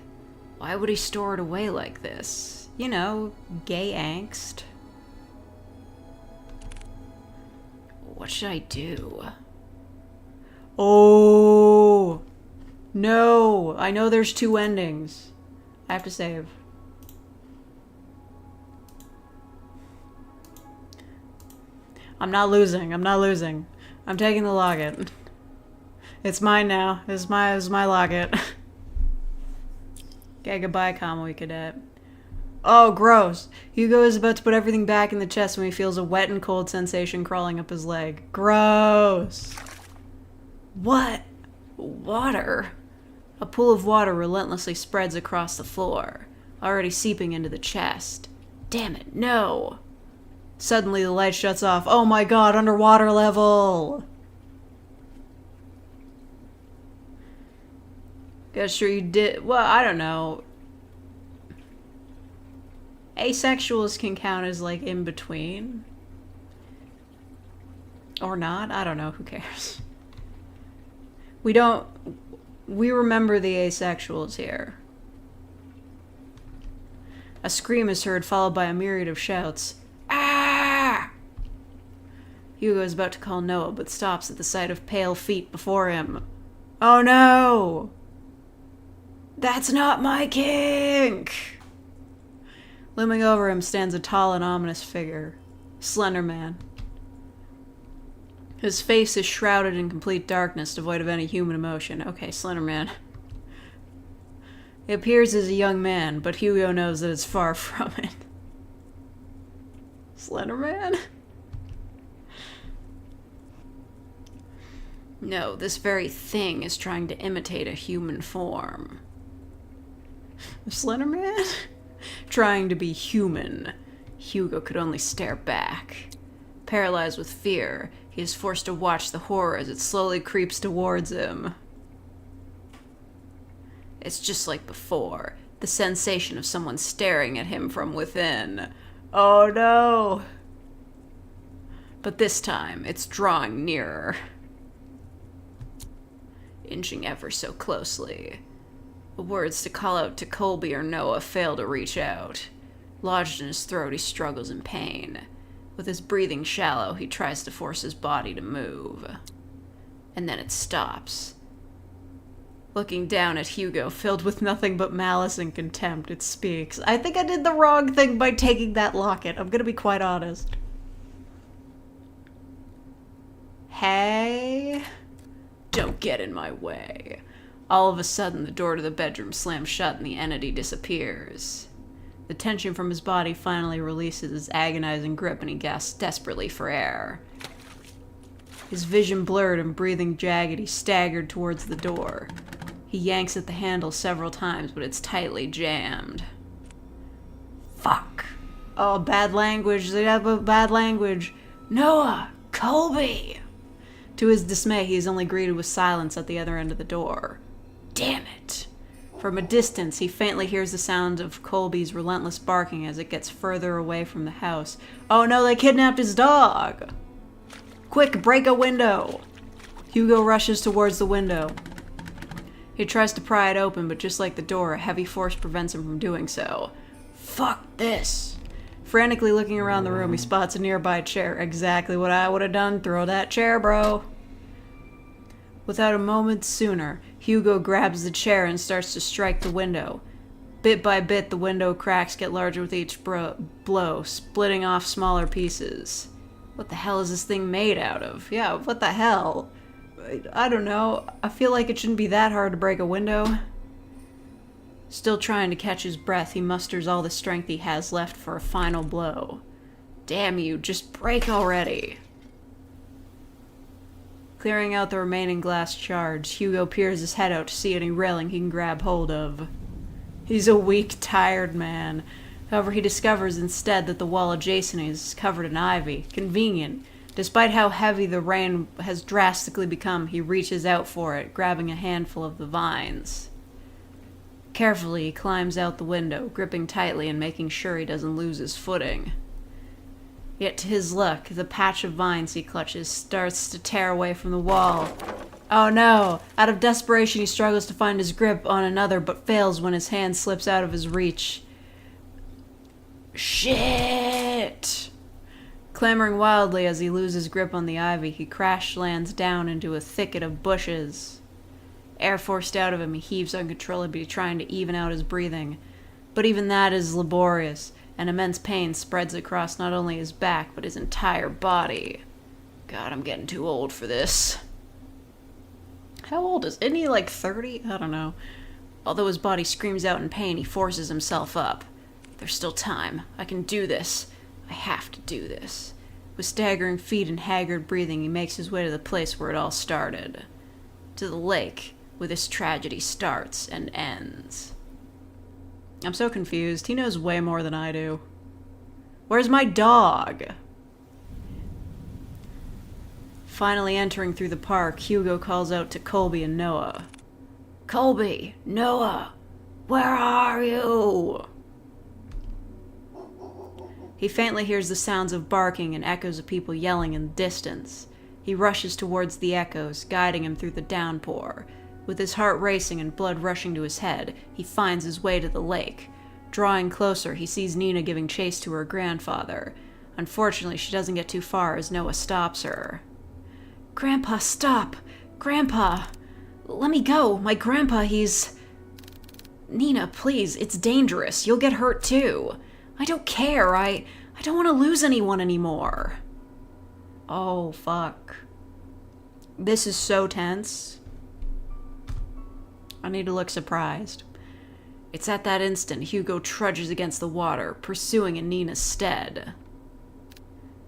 Why would he store it away like this? You know, gay angst. What should I do? Oh! No! I know there's 2 endings. I have to save. I'm not losing. I'm not losing. I'm taking the locket. It's mine now. It's my locket. Okay, goodbye, Kamui Cadet. Oh, gross. Hugo is about to put everything back in the chest when he feels a wet and cold sensation crawling up his leg. Gross. What? Water? A pool of water relentlessly spreads across the floor, already seeping into the chest. Damn it, no. Suddenly the light shuts off. Oh my god, underwater level! Guess sure you did. Well, I don't know. Asexuals can count as, like, in between. Or not. I don't know. Who cares? We remember the asexuals here. A scream is heard, followed by a myriad of shouts. Ah! Hugo is about to call Noah, but stops at the sight of pale feet before him. Oh no! That's not my kink! Looming over him stands a tall and ominous figure. Slender Man. His face is shrouded in complete darkness, devoid of any human emotion. Okay, Slender Man. He appears as a young man, but Hugo knows that it's far from it. Slender Man? No, this very thing is trying to imitate a human form. Slender Man? Trying to be human. Hugo could only stare back. Paralyzed with fear, he is forced to watch the horror as it slowly creeps towards him. It's just like before, the sensation of someone staring at him from within. Oh no! But this time, it's drawing nearer. Inching ever so closely. The words to call out to Colby or Noah fail to reach out. Lodged in his throat, he struggles in pain. With his breathing shallow, he tries to force his body to move. And then it stops. Looking down at Hugo, filled with nothing but malice and contempt, it speaks. I think I did the wrong thing by taking that locket. I'm gonna be quite honest. Hey? Don't get in my way. All of a sudden, the door to the bedroom slams shut and the entity disappears. The tension from his body finally releases its agonizing grip and he gasps desperately for air. His vision blurred and breathing jagged, he staggered towards the door. He yanks at the handle several times, but it's tightly jammed. Fuck. Oh, bad language. They have a bad language. Noah! Colby! To his dismay, he is only greeted with silence at the other end of the door. Damn it! From a distance, he faintly hears the sound of Colby's relentless barking as it gets further away from the house. Oh no, they kidnapped his dog! Quick, break a window! Hugo rushes towards the window. He tries to pry it open, but just like the door, a heavy force prevents him from doing so. Fuck this! Frantically looking around the room, he spots a nearby chair. Exactly what I would have done. Throw that chair, bro. Without a moment sooner, Hugo grabs the chair and starts to strike the window. Bit by bit, the window cracks get larger with each blow, splitting off smaller pieces. What the hell is this thing made out of? Yeah, what the hell? I don't know. I feel like it shouldn't be that hard to break a window. Still trying to catch his breath, he musters all the strength he has left for a final blow. Damn you, just break already. Clearing out the remaining glass shards, Hugo peers his head out to see any railing he can grab hold of. He's a weak, tired man. However, he discovers instead that the wall adjacent is covered in ivy. Convenient. Despite how heavy the rain has drastically become, he reaches out for it, grabbing a handful of the vines. Carefully, he climbs out the window, gripping tightly and making sure he doesn't lose his footing. Yet to his luck, the patch of vines he clutches starts to tear away from the wall. Oh no! Out of desperation, he struggles to find his grip on another, but fails when his hand slips out of his reach. Shit! Clamoring wildly as he loses grip on the ivy, he crash lands down into a thicket of bushes. Air forced out of him, he heaves uncontrollably, trying to even out his breathing. But even that is laborious, and immense pain spreads across not only his back, but his entire body. God, I'm getting too old for this. How old isn't he, like 30? I don't know. Although his body screams out in pain, he forces himself up. There's still time. I can do this. I have to do this. With staggering feet and haggard breathing, he makes his way to the place where it all started. To the lake, where this tragedy starts and ends. I'm so confused. He knows way more than I do. Where's my dog? Finally entering through the park, Hugo calls out to Colby and Noah. Colby! Noah! Where are you? He faintly hears the sounds of barking and echoes of people yelling in the distance. He rushes towards the echoes, guiding him through the downpour. With his heart racing and blood rushing to his head, he finds his way to the lake. Drawing closer, he sees Nina giving chase to her grandfather. Unfortunately, she doesn't get too far as Noah stops her. Grandpa, stop! Grandpa! Let me go! My grandpa, he's... Nina, please, it's dangerous. You'll get hurt too. I don't care. I don't want to lose anyone anymore. Oh, fuck. This is so tense. I need to look surprised. It's at that instant Hugo trudges against the water, pursuing in Nina's stead.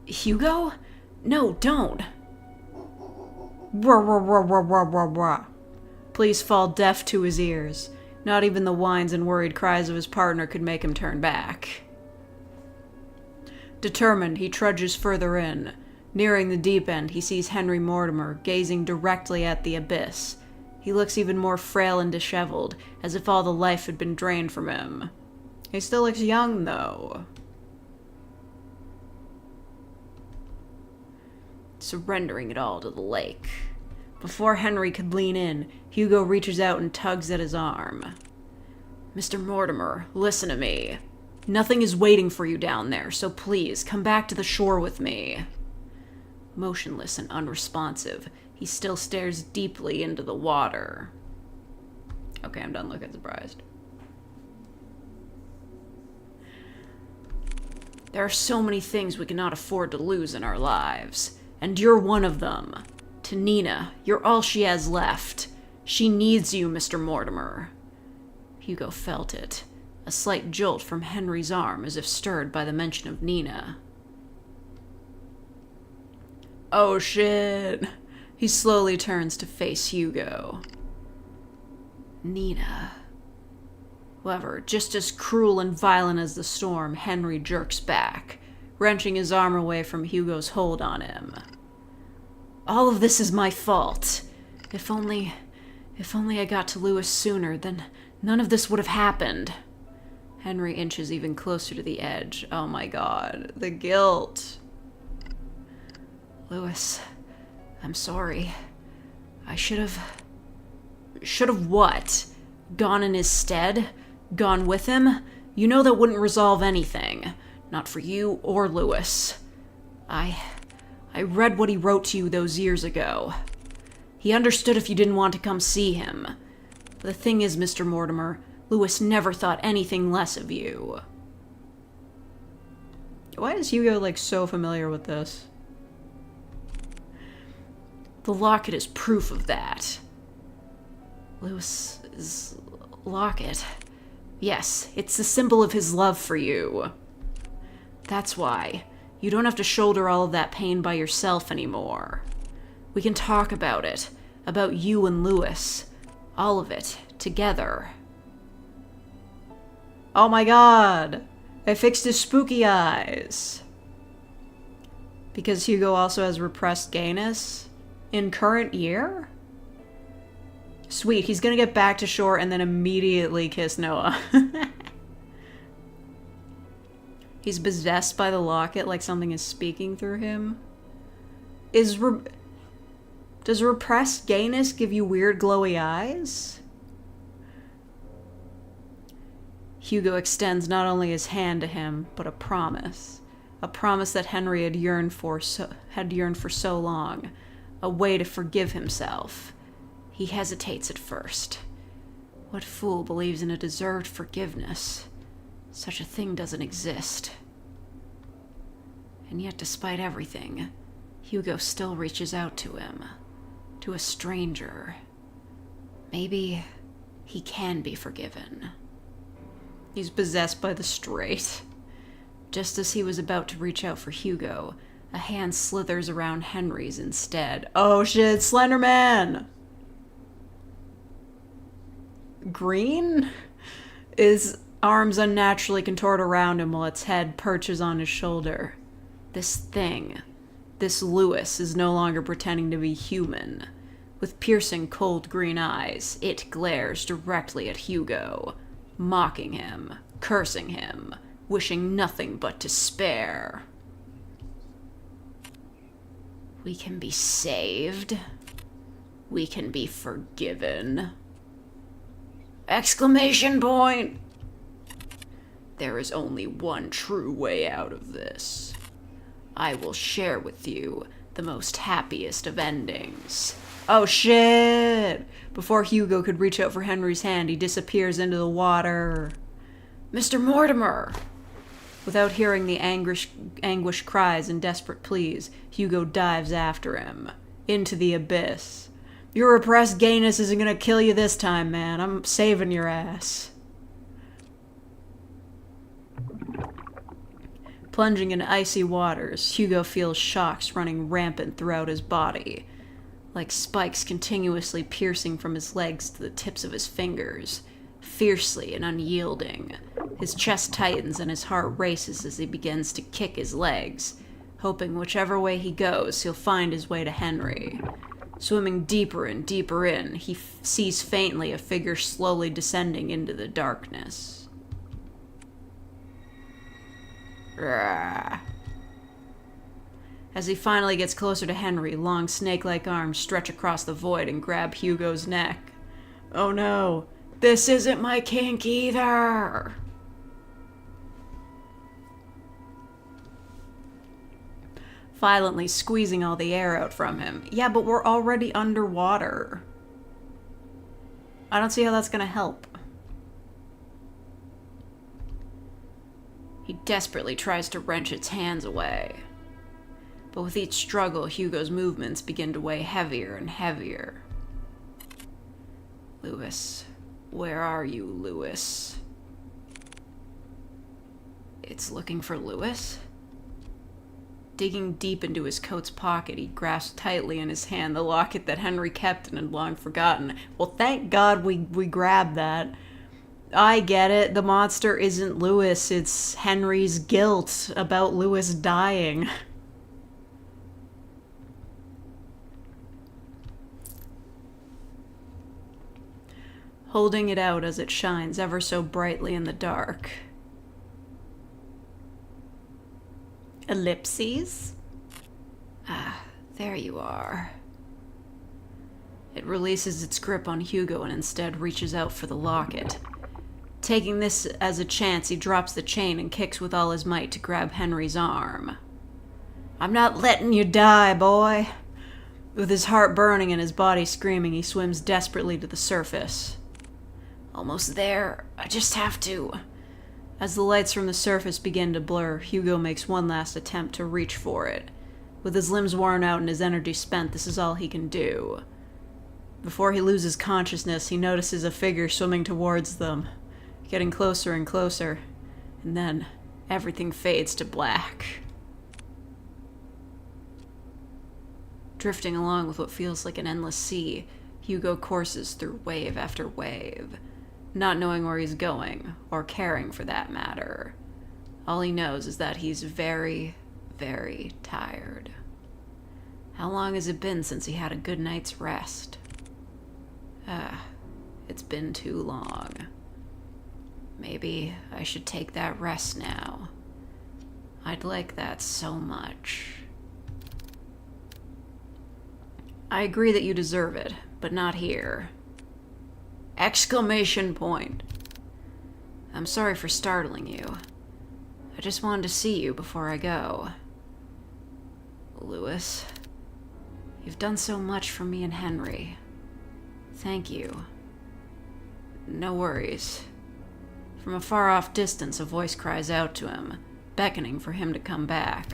Hugo? No, don't. Please fall deaf to his ears. Not even the whines and worried cries of his partner could make him turn back. Determined, he trudges further in. Nearing the deep end, he sees Henry Mortimer, gazing directly at the abyss. He looks even more frail and disheveled, as if all the life had been drained from him. He still looks young, though. Surrendering it all to the lake. Before Henry could lean in, Hugo reaches out and tugs at his arm. Mr. Mortimer, listen to me. Nothing is waiting for you down there, so please, come back to the shore with me. Motionless and unresponsive, he still stares deeply into the water. Okay, I'm done looking surprised. There are so many things we cannot afford to lose in our lives, and you're one of them. To Nina, you're all she has left. She needs you, Mr. Mortimer. Hugo felt it. A slight jolt from Henry's arm, as if stirred by the mention of Nina. Oh shit. He slowly turns to face Hugo. Nina. However, just as cruel and violent as the storm, Henry jerks back, wrenching his arm away from Hugo's hold on him. All of this is my fault. If only I got to Lewis sooner, then none of this would have happened. Henry inches even closer to the edge. Oh my god, the guilt. Lewis, I'm sorry. I should have what? Gone in his stead? Gone with him? You know that wouldn't resolve anything. Not for you or Lewis. I read what he wrote to you those years ago. He understood if you didn't want to come see him. The thing is, Mr. Mortimer, Lewis never thought anything less of you. Why is Hugo, so familiar with this? The locket is proof of that. Lewis's locket. Yes, it's the symbol of his love for you. That's why. You don't have to shoulder all of that pain by yourself anymore. We can talk about it. About you and Lewis. All of it. Together. Oh my god! I fixed his spooky eyes. Because Hugo also has repressed gayness? In current year? Sweet, he's gonna get back to shore and then immediately kiss Noah. He's possessed by the locket like something is speaking through him. Does repressed gayness give you weird glowy eyes? Hugo extends not only his hand to him, but a promise. A promise that Henry had yearned for so long. A way to forgive himself. He hesitates at first. What fool believes in a deserved forgiveness? Such a thing doesn't exist. And yet, despite everything, Hugo still reaches out to him. To a stranger. Maybe he can be forgiven. He's possessed by the straight. Just as he was about to reach out for Hugo, a hand slithers around Henry's instead. Oh shit, Slenderman! Green? His arms unnaturally contort around him while its head perches on his shoulder. This thing, this Lewis, is no longer pretending to be human. With piercing, cold green eyes, it glares directly at Hugo, mocking him, cursing him, wishing nothing but to spare. We can be saved. We can be forgiven. Exclamation point! There is only one true way out of this. I will share with you the most happiest of endings. Oh shit! Before Hugo could reach out for Henry's hand, he disappears into the water. Mr. Mortimer! Without hearing the anguished cries and desperate pleas, Hugo dives after him. Into the abyss. Your repressed gayness isn't gonna kill you this time, man. I'm saving your ass. Plunging in icy waters, Hugo feels shocks running rampant throughout his body. Like spikes continuously piercing from his legs to the tips of his fingers. Fiercely and unyielding. His chest tightens and his heart races as he begins to kick his legs, hoping whichever way he goes, he'll find his way to Henry. Swimming deeper and deeper in, he sees faintly a figure slowly descending into the darkness. Rah. As he finally gets closer to Henry, long snake-like arms stretch across the void and grab Hugo's neck. Oh no, this isn't my kink either! Violently squeezing all the air out from him. Yeah, but we're already underwater. I don't see how that's gonna help. He desperately tries to wrench its hands away. But with each struggle, Hugo's movements begin to weigh heavier and heavier. Lewis. Where are you, Lewis? It's looking for Lewis? Digging deep into his coat's pocket, he grasps tightly in his hand the locket that Henry kept and had long forgotten. Well, thank God we grabbed that. I get it. The monster isn't Lewis. It's Henry's guilt about Lewis dying. Holding it out as it shines ever so brightly in the dark. Ellipses? Ah, there you are. It releases its grip on Hugo and instead reaches out for the locket. Taking this as a chance, he drops the chain and kicks with all his might to grab Henry's arm. I'm not letting you die, boy. With his heart burning and his body screaming, he swims desperately to the surface. Almost there. I just have to. As the lights from the surface begin to blur, Hugo makes one last attempt to reach for it. With his limbs worn out and his energy spent, this is all he can do. Before he loses consciousness, he notices a figure swimming towards them, getting closer and closer, and then everything fades to black. Drifting along with what feels like an endless sea, Hugo courses through wave after wave, not knowing where he's going, or caring for that matter. All he knows is that he's very, very tired. How long has it been since he had a good night's rest? It's been too long. Maybe I should take that rest now. I'd like that so much. I agree that you deserve it, but not here. Exclamation point. I'm sorry for startling you. I just wanted to see you before I go. Lewis, you've done so much for me and Henry. Thank you. No worries. From a far-off distance, a voice cries out to him, beckoning for him to come back.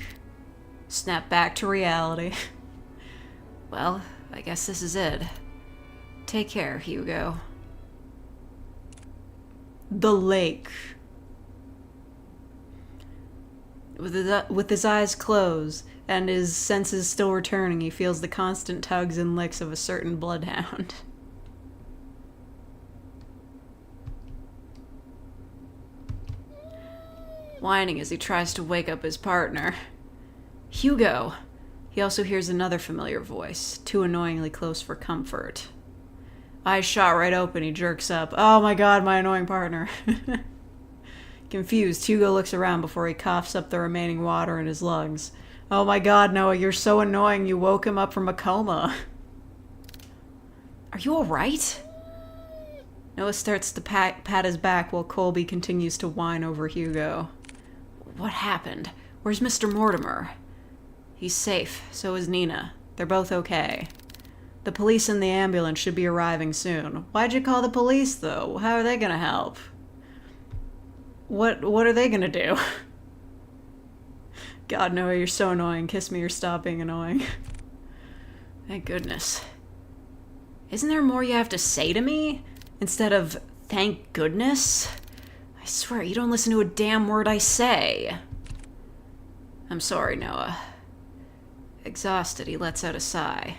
Snap back to reality. Well, I guess this is it. Take care, Hugo. The lake. With his eyes closed and his senses still returning, he feels the constant tugs and licks of a certain bloodhound. Whining as he tries to wake up his partner. Hugo! He also hears another familiar voice, too annoyingly close for comfort. Eyes shot right open, he jerks up. Oh my god, my annoying partner. Confused, Hugo looks around before he coughs up the remaining water in his lungs. Oh my god, Noah, you're so annoying, you woke him up from a coma. Are you alright? Noah starts to pat his back while Colby continues to whine over Hugo. What happened? Where's Mr. Mortimer? He's safe, so is Nina. They're both okay. The police and the ambulance should be arriving soon. Why'd you call the police, though? How are they gonna help? What are they gonna do? God, Noah, you're so annoying. Kiss me or stop being annoying. Thank goodness. Isn't there more you have to say to me? Instead of, thank goodness? I swear, you don't listen to a damn word I say. I'm sorry, Noah. Exhausted, he lets out a sigh.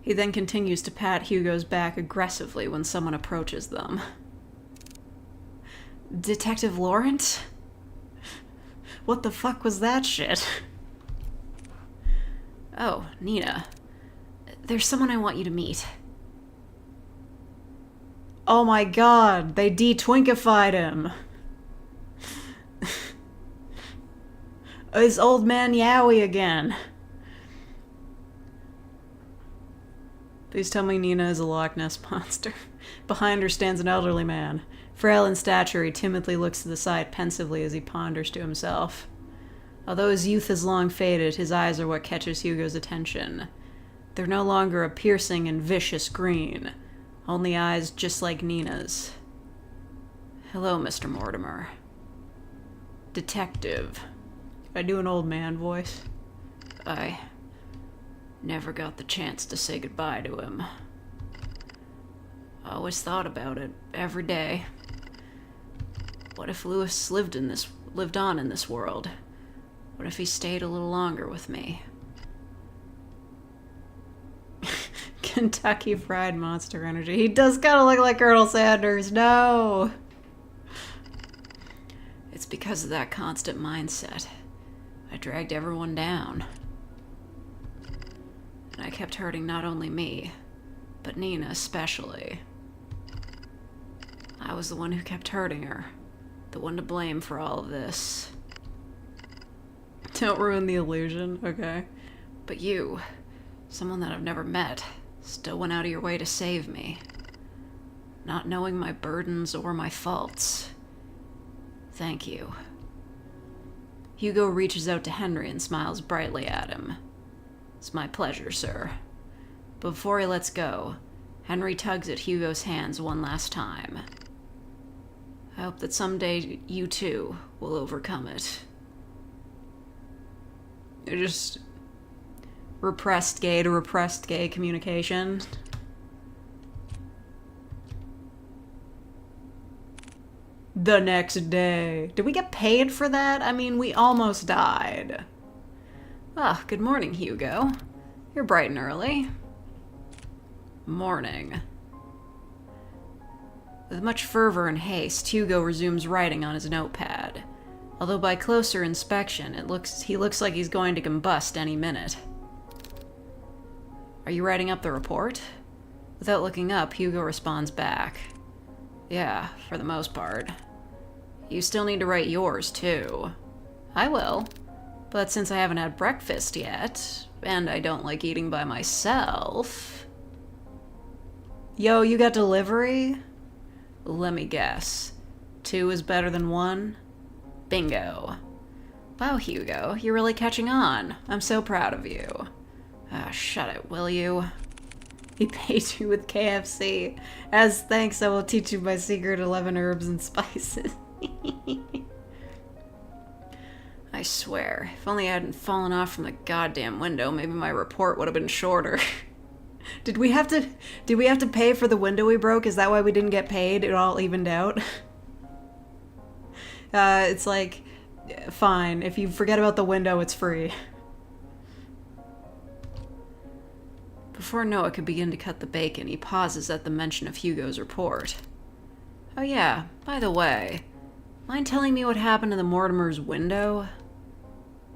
He then continues to pat Hugo's back aggressively when someone approaches them. Detective Laurent? What the fuck was that shit? Oh, Nina. There's someone I want you to meet. Oh my god, they de-twinkified him. It's old man Yowie again. Please tell me Nina is a Loch Ness monster. Behind her stands an elderly man. Frail in stature, he timidly looks to the side pensively as he ponders to himself. Although his youth has long faded, his eyes are what catches Hugo's attention. They're no longer a piercing and vicious green, only eyes just like Nina's. Hello, Mr. Mortimer. Detective. I do an old man voice. I never got the chance to say goodbye to him. I always thought about it every day. What if Lewis lived on in this world? What if he stayed a little longer with me? Kentucky Fried Monster Energy. He does kind of look like Colonel Sanders. No! It's because of that constant mindset. I dragged everyone down. And I kept hurting not only me, but Nina especially. I was the one who kept hurting her. The one to blame for all of this. Don't ruin the illusion, okay? But you, someone that I've never met, still went out of your way to save me. Not knowing my burdens or my faults. Thank you. Hugo reaches out to Henry and smiles brightly at him. It's my pleasure, sir. But before he lets go, Henry tugs at Hugo's hands one last time. I hope that someday you too will overcome it. Just repressed gay to repressed gay communication. The next day. Did we get paid for that? I mean, we almost died. Ah, good morning, Hugo. You're bright and early. Morning. With much fervor and haste, Hugo resumes writing on his notepad. Although by closer inspection, he looks like he's going to combust any minute. Are you writing up the report? Without looking up, Hugo responds back. Yeah, for the most part. You still need to write yours, too. I will. But since I haven't had breakfast yet, and I don't like eating by myself... Yo, you got delivery? Let me guess. 2 is better than 1? Bingo. Wow, Hugo, you're really catching on. I'm so proud of you. Ah, shut it, will you? He pays you with KFC. As thanks, I will teach you my secret 11 herbs and spices. I swear, if only I hadn't fallen off from the goddamn window, maybe my report would have been shorter. Did we have to pay for the window we broke? Is that why we didn't get paid? It all evened out? It's like, fine. If you forget about the window, it's free. Before Noah could begin to cut the bacon, he pauses at the mention of Hugo's report. Oh yeah, by the way, mind telling me what happened to the Mortimer's window?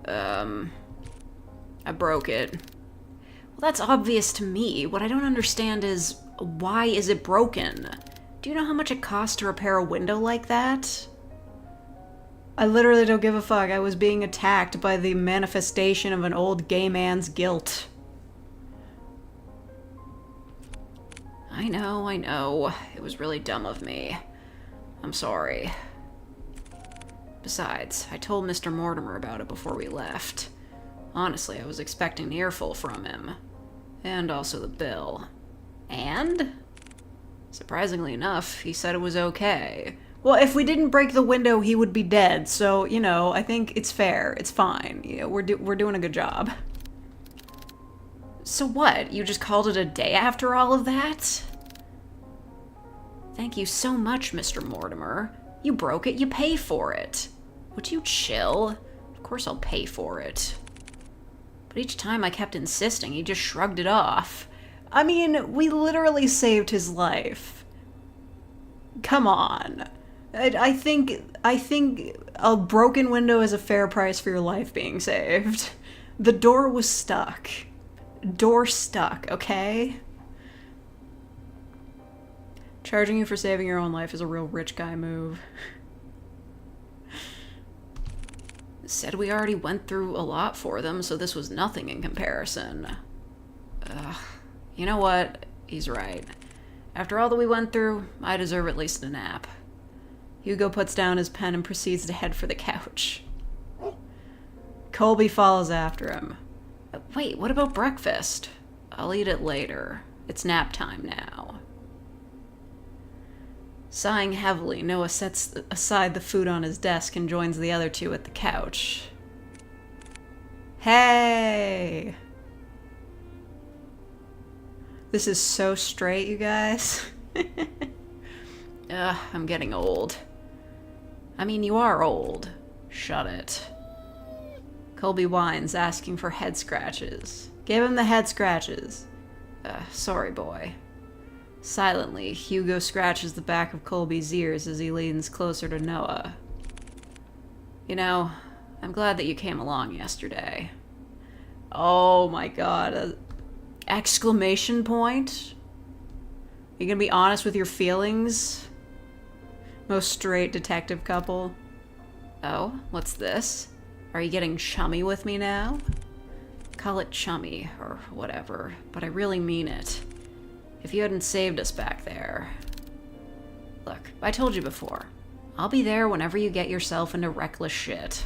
I broke it. Well, that's obvious to me. What I don't understand is, why is it broken? Do you know how much it costs to repair a window like that? I literally don't give a fuck. I was being attacked by the manifestation of an old gay man's guilt. I know. It was really dumb of me. I'm sorry. Besides, I told Mr. Mortimer about it before we left. Honestly, I was expecting an earful from him. And also the bill. And? Surprisingly enough, he said it was okay. Well, if we didn't break the window, he would be dead. So, you know, I think it's fair. It's fine. You know, we're doing a good job. So what? You just called it a day after all of that? Thank you so much, Mr. Mortimer. You broke it, you pay for it. Would you chill? Of course I'll pay for it. But each time I kept insisting, he just shrugged it off. I mean, we literally saved his life. Come on. I think a broken window is a fair price for your life being saved. The door was stuck. Door stuck, okay? Charging you for saving your own life is a real rich guy move. Said we already went through a lot for them, so this was nothing in comparison. You know what? He's right. After all that we went through, I deserve at least a nap. Hugo puts down his pen and proceeds to head for the couch. Colby follows after him. Wait, what about breakfast? I'll eat it later. It's nap time now. Sighing heavily, Noah sets aside the food on his desk and joins the other two at the couch. Hey! This is so straight, you guys. I'm getting old. I mean, you are old. Shut it. Colby whines, asking for head scratches. Give him the head scratches. Sorry, boy. Silently, Hugo scratches the back of Colby's ears as he leans closer to Noah. You know, I'm glad that you came along yesterday. Oh my god. Exclamation point? You gonna be honest with your feelings? Most straight detective couple. Oh, what's this? Are you getting chummy with me now? Call it chummy, or whatever, but I really mean it. If you hadn't saved us back there... Look, I told you before. I'll be there whenever you get yourself into reckless shit.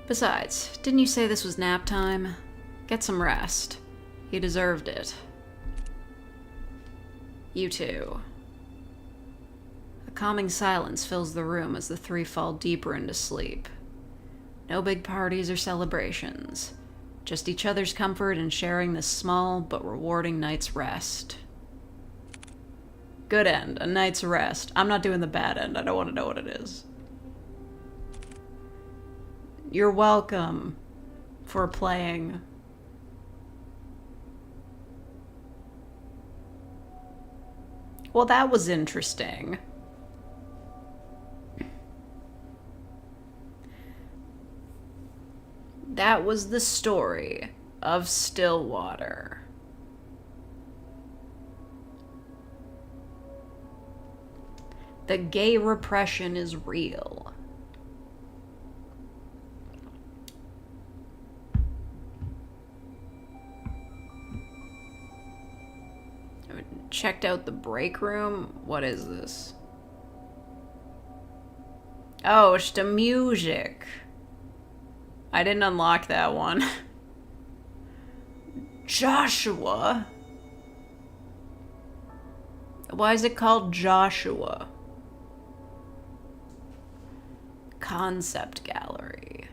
Besides, didn't you say this was nap time? Get some rest. You deserved it. You too. A calming silence fills the room as the three fall deeper into sleep. No big parties or celebrations. Just each other's comfort and sharing this small but rewarding night's rest. Good end. A night's rest. I'm not doing the bad end. I don't want to know what it is. You're welcome for playing. Well, that was interesting. That was the story of Stillwater. The gay repression is real. Checked out the break room. What is this? Oh, it's the music. I didn't unlock that one. Joshua? Why is it called Joshua? Concept gallery.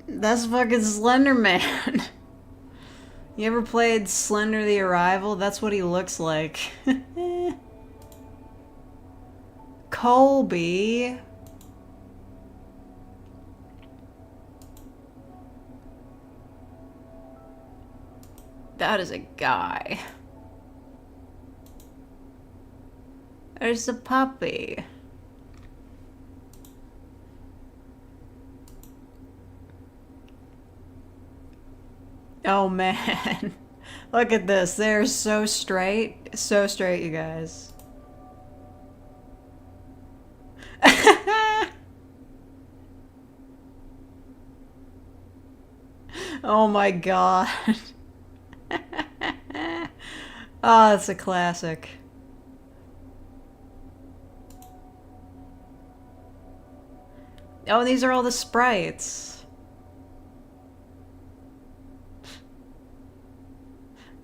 That's fucking Slender Man. You ever played Slender the Arrival? That's what he looks like. Colby. That is a guy. There's a puppy. Oh man. Look at this. They're so straight. So straight, you guys. Oh my god. Oh, that's a classic. Oh, these are all the sprites.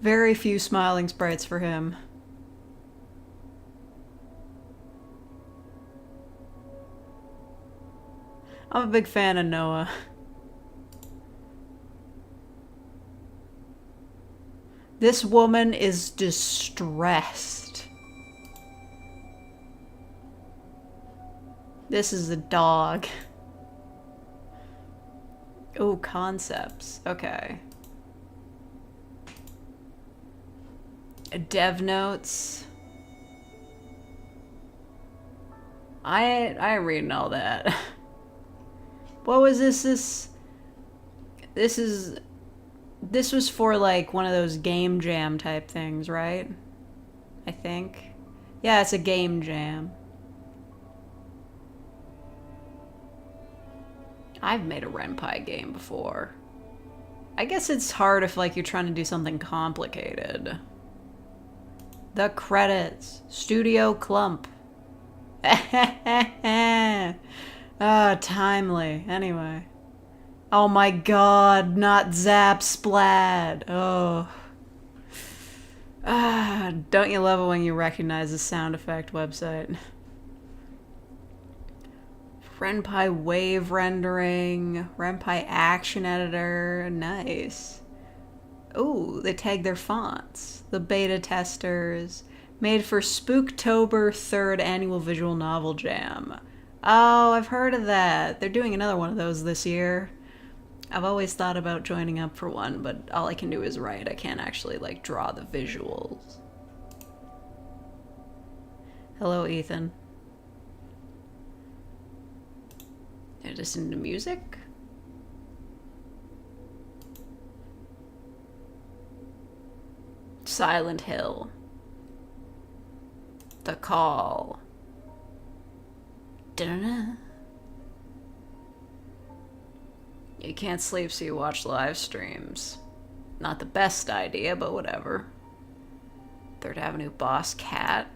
Very few smiling sprites for him. I'm a big fan of Noah. This woman is distressed. This is a dog. Oh, concepts. Okay. Dev notes. I ain't reading all that. What was this? This was for like one of those game jam type things, right? I think. Yeah, it's a game jam. I've made a Ren'Py game before. I guess it's hard if like you're trying to do something complicated. The credits. Studio Clump. Ah, timely. Anyway. Oh my god, not Zap Splat. Oh. Ah, don't you love it when you recognize the sound effect website? Ren'Py wave rendering, Ren'Py action editor, nice. Ooh, they tag their fonts. The beta testers. Made for Spooktober 3rd Annual Visual Novel Jam. Oh, I've heard of that. They're doing another one of those this year. I've always thought about joining up for one, but all I can do is write. I can't actually, like, draw the visuals. Hello, Ethan. They're just into music? Silent Hill. The Call. Da-da-da. You can't sleep, so you watch live streams. Not the best idea, but whatever. Third Avenue Boss Cat.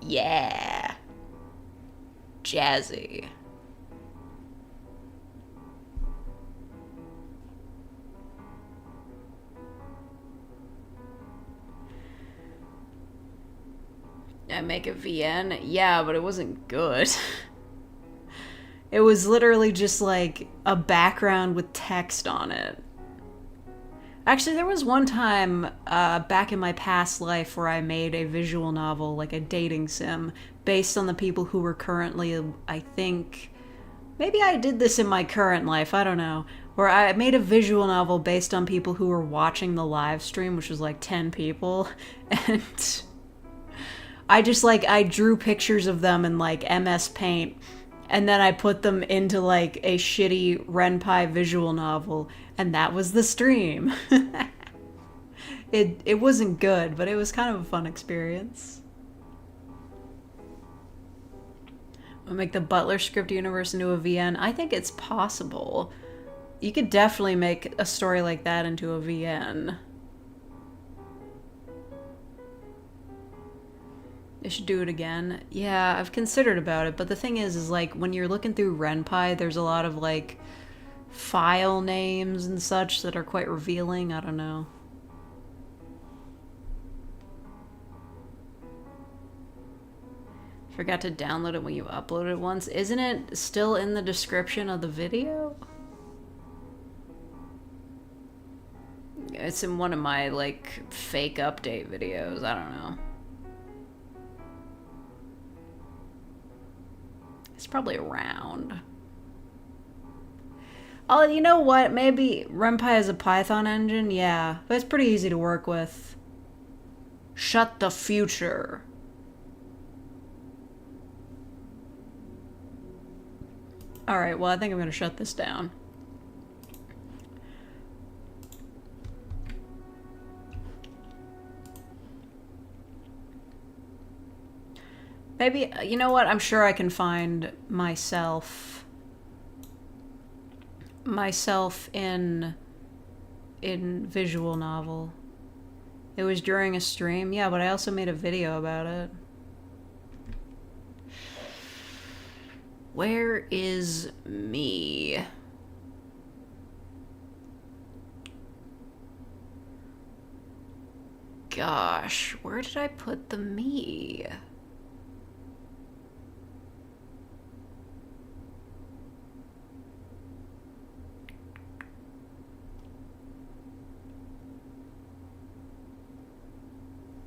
Yeah. Jazzy. I make a VN? Yeah, but it wasn't good. It was literally just like a background with text on it. Actually, there was one time back in my past life where I made a visual novel, like a dating sim, based on the people who were currently, I think, maybe I did this in my current life, I don't know, where I made a visual novel based on people who were watching the live stream, which was like 10 people, and I drew pictures of them in like MS Paint, and then I put them into like a shitty Ren'Py visual novel, and that was the stream. It wasn't good, but it was kind of a fun experience. I'll make the Butler script universe into a VN. I think it's possible. You could definitely make a story like that into a VN. They should do it again. Yeah, I've considered about it, but the thing is like, when you're looking through Ren'Py, there's a lot of, like, file names and such that are quite revealing. I don't know. Forgot to download it when you uploaded it once. Isn't it still in the description of the video? It's in one of my, like, fake update videos. I don't know. It's probably around. Oh, you know what? Maybe Ren'Py has a Python engine? Yeah, but it's pretty easy to work with. Shut the future. Alright, well, I think I'm gonna shut this down. Maybe, you know what? I'm sure I can find myself in visual novel. It was during a stream. Yeah, but I also made a video about it. Where is me? Gosh, where did I put the me?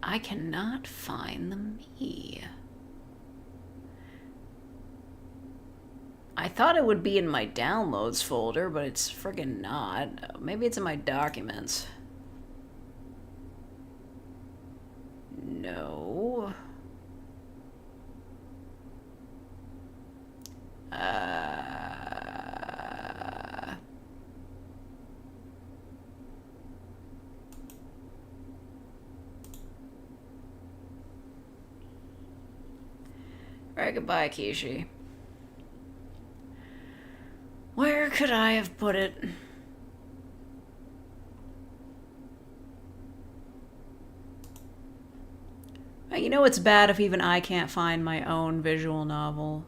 I cannot find the me. I thought it would be in my downloads folder, but it's friggin' not. Maybe it's in my documents. No. Alright, goodbye, Kishi. Where could I have put it? You know it's bad if even I can't find my own visual novel.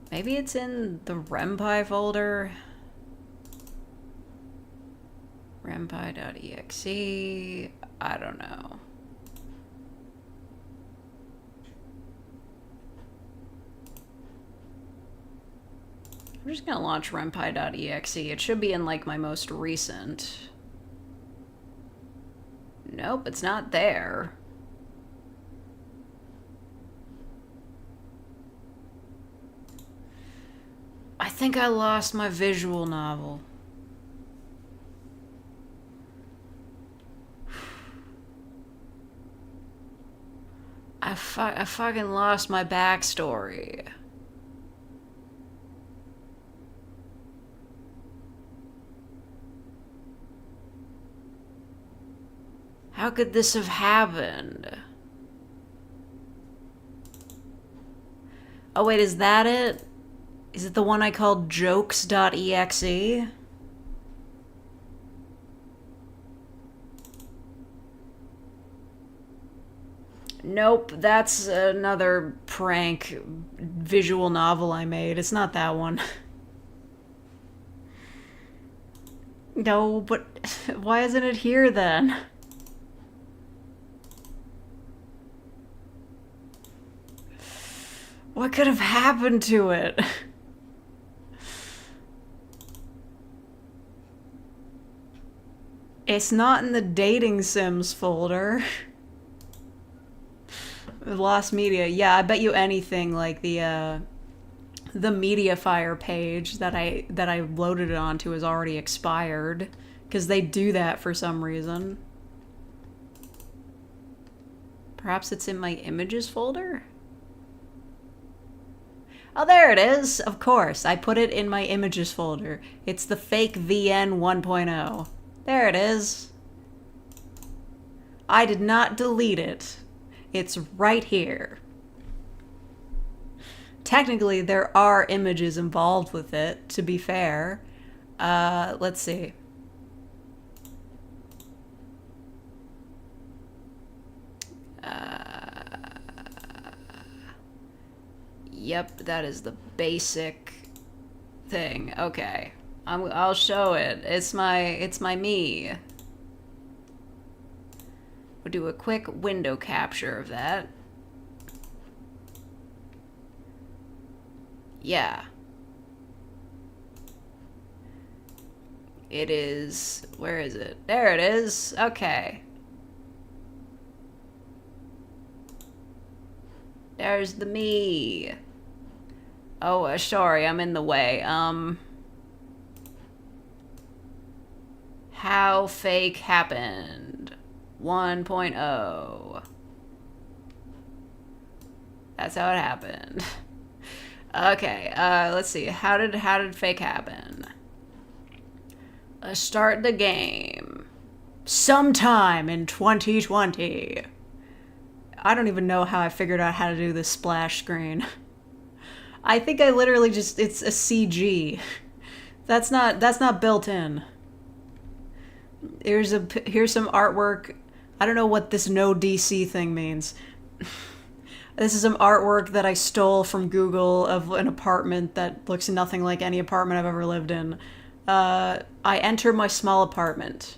Maybe it's in the Ren'Py folder? Ren'Py.exe? I don't know. I'm just gonna launch Ren'Py.exe. It should be in, like, my most recent. Nope, it's not there. think I lost my visual novel. I fucking lost my backstory. How could this have happened? Oh wait, is that it? Is it the one I called jokes.exe? Nope, that's another prank visual novel I made. It's not that one. No, but why isn't it here then? What could have happened to it? It's not in the dating sims folder. Lost media. Yeah, I bet you anything like the Mediafire page that I loaded it onto is already expired, because they do that for some reason. Perhaps it's in my images folder? Oh, there it is! Of course, I put it in my images folder. It's the fake VN 1.0. There it is. I did not delete it. It's right here. Technically, there are images involved with it, to be fair. Let's see. Yep, that is the basic thing. Okay, I'll show it. It's my me. We'll do a quick window capture of that. Yeah. It is... Where is it? There it is. Okay. There's the me. Oh, sorry, I'm in the way. How fake happened. 1.0. That's how it happened. Okay, let's see. How did fake happen? Let's start the game. Sometime in 2020. I don't even know how I figured out how to do this splash screen. I think I literally just, it's a CG. That's not built in. Here's some artwork. I don't know what this no DC thing means. This is some artwork that I stole from Google of an apartment that looks nothing like any apartment I've ever lived in. I enter my small apartment.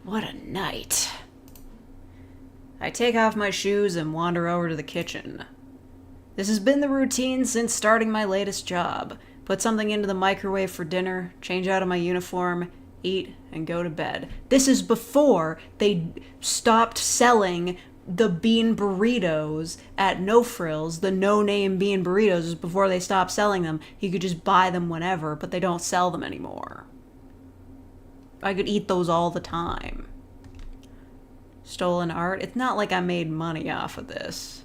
What a night. I take off my shoes and wander over to the kitchen. This has been the routine since starting my latest job. Put something into the microwave for dinner, change out of my uniform, eat, and go to bed. This is before they stopped selling the bean burritos at No Frills. The no-name bean burritos is before they stopped selling them. You could just buy them whenever, but they don't sell them anymore. I could eat those all the time. Stolen art? It's not like I made money off of this.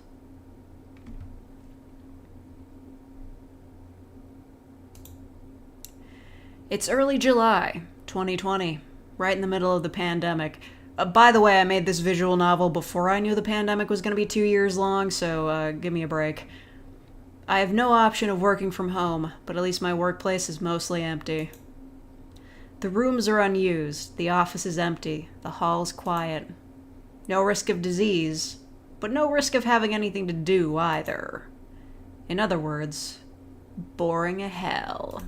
It's early July, 2020, right in the middle of the pandemic. By the way, I made this visual novel before I knew the pandemic was going to be 2 years long, so give me a break. I have no option of working from home, but at least my workplace is mostly empty. The rooms are unused, the office is empty, the hall's quiet. No risk of disease, but no risk of having anything to do either. In other words, boring as hell.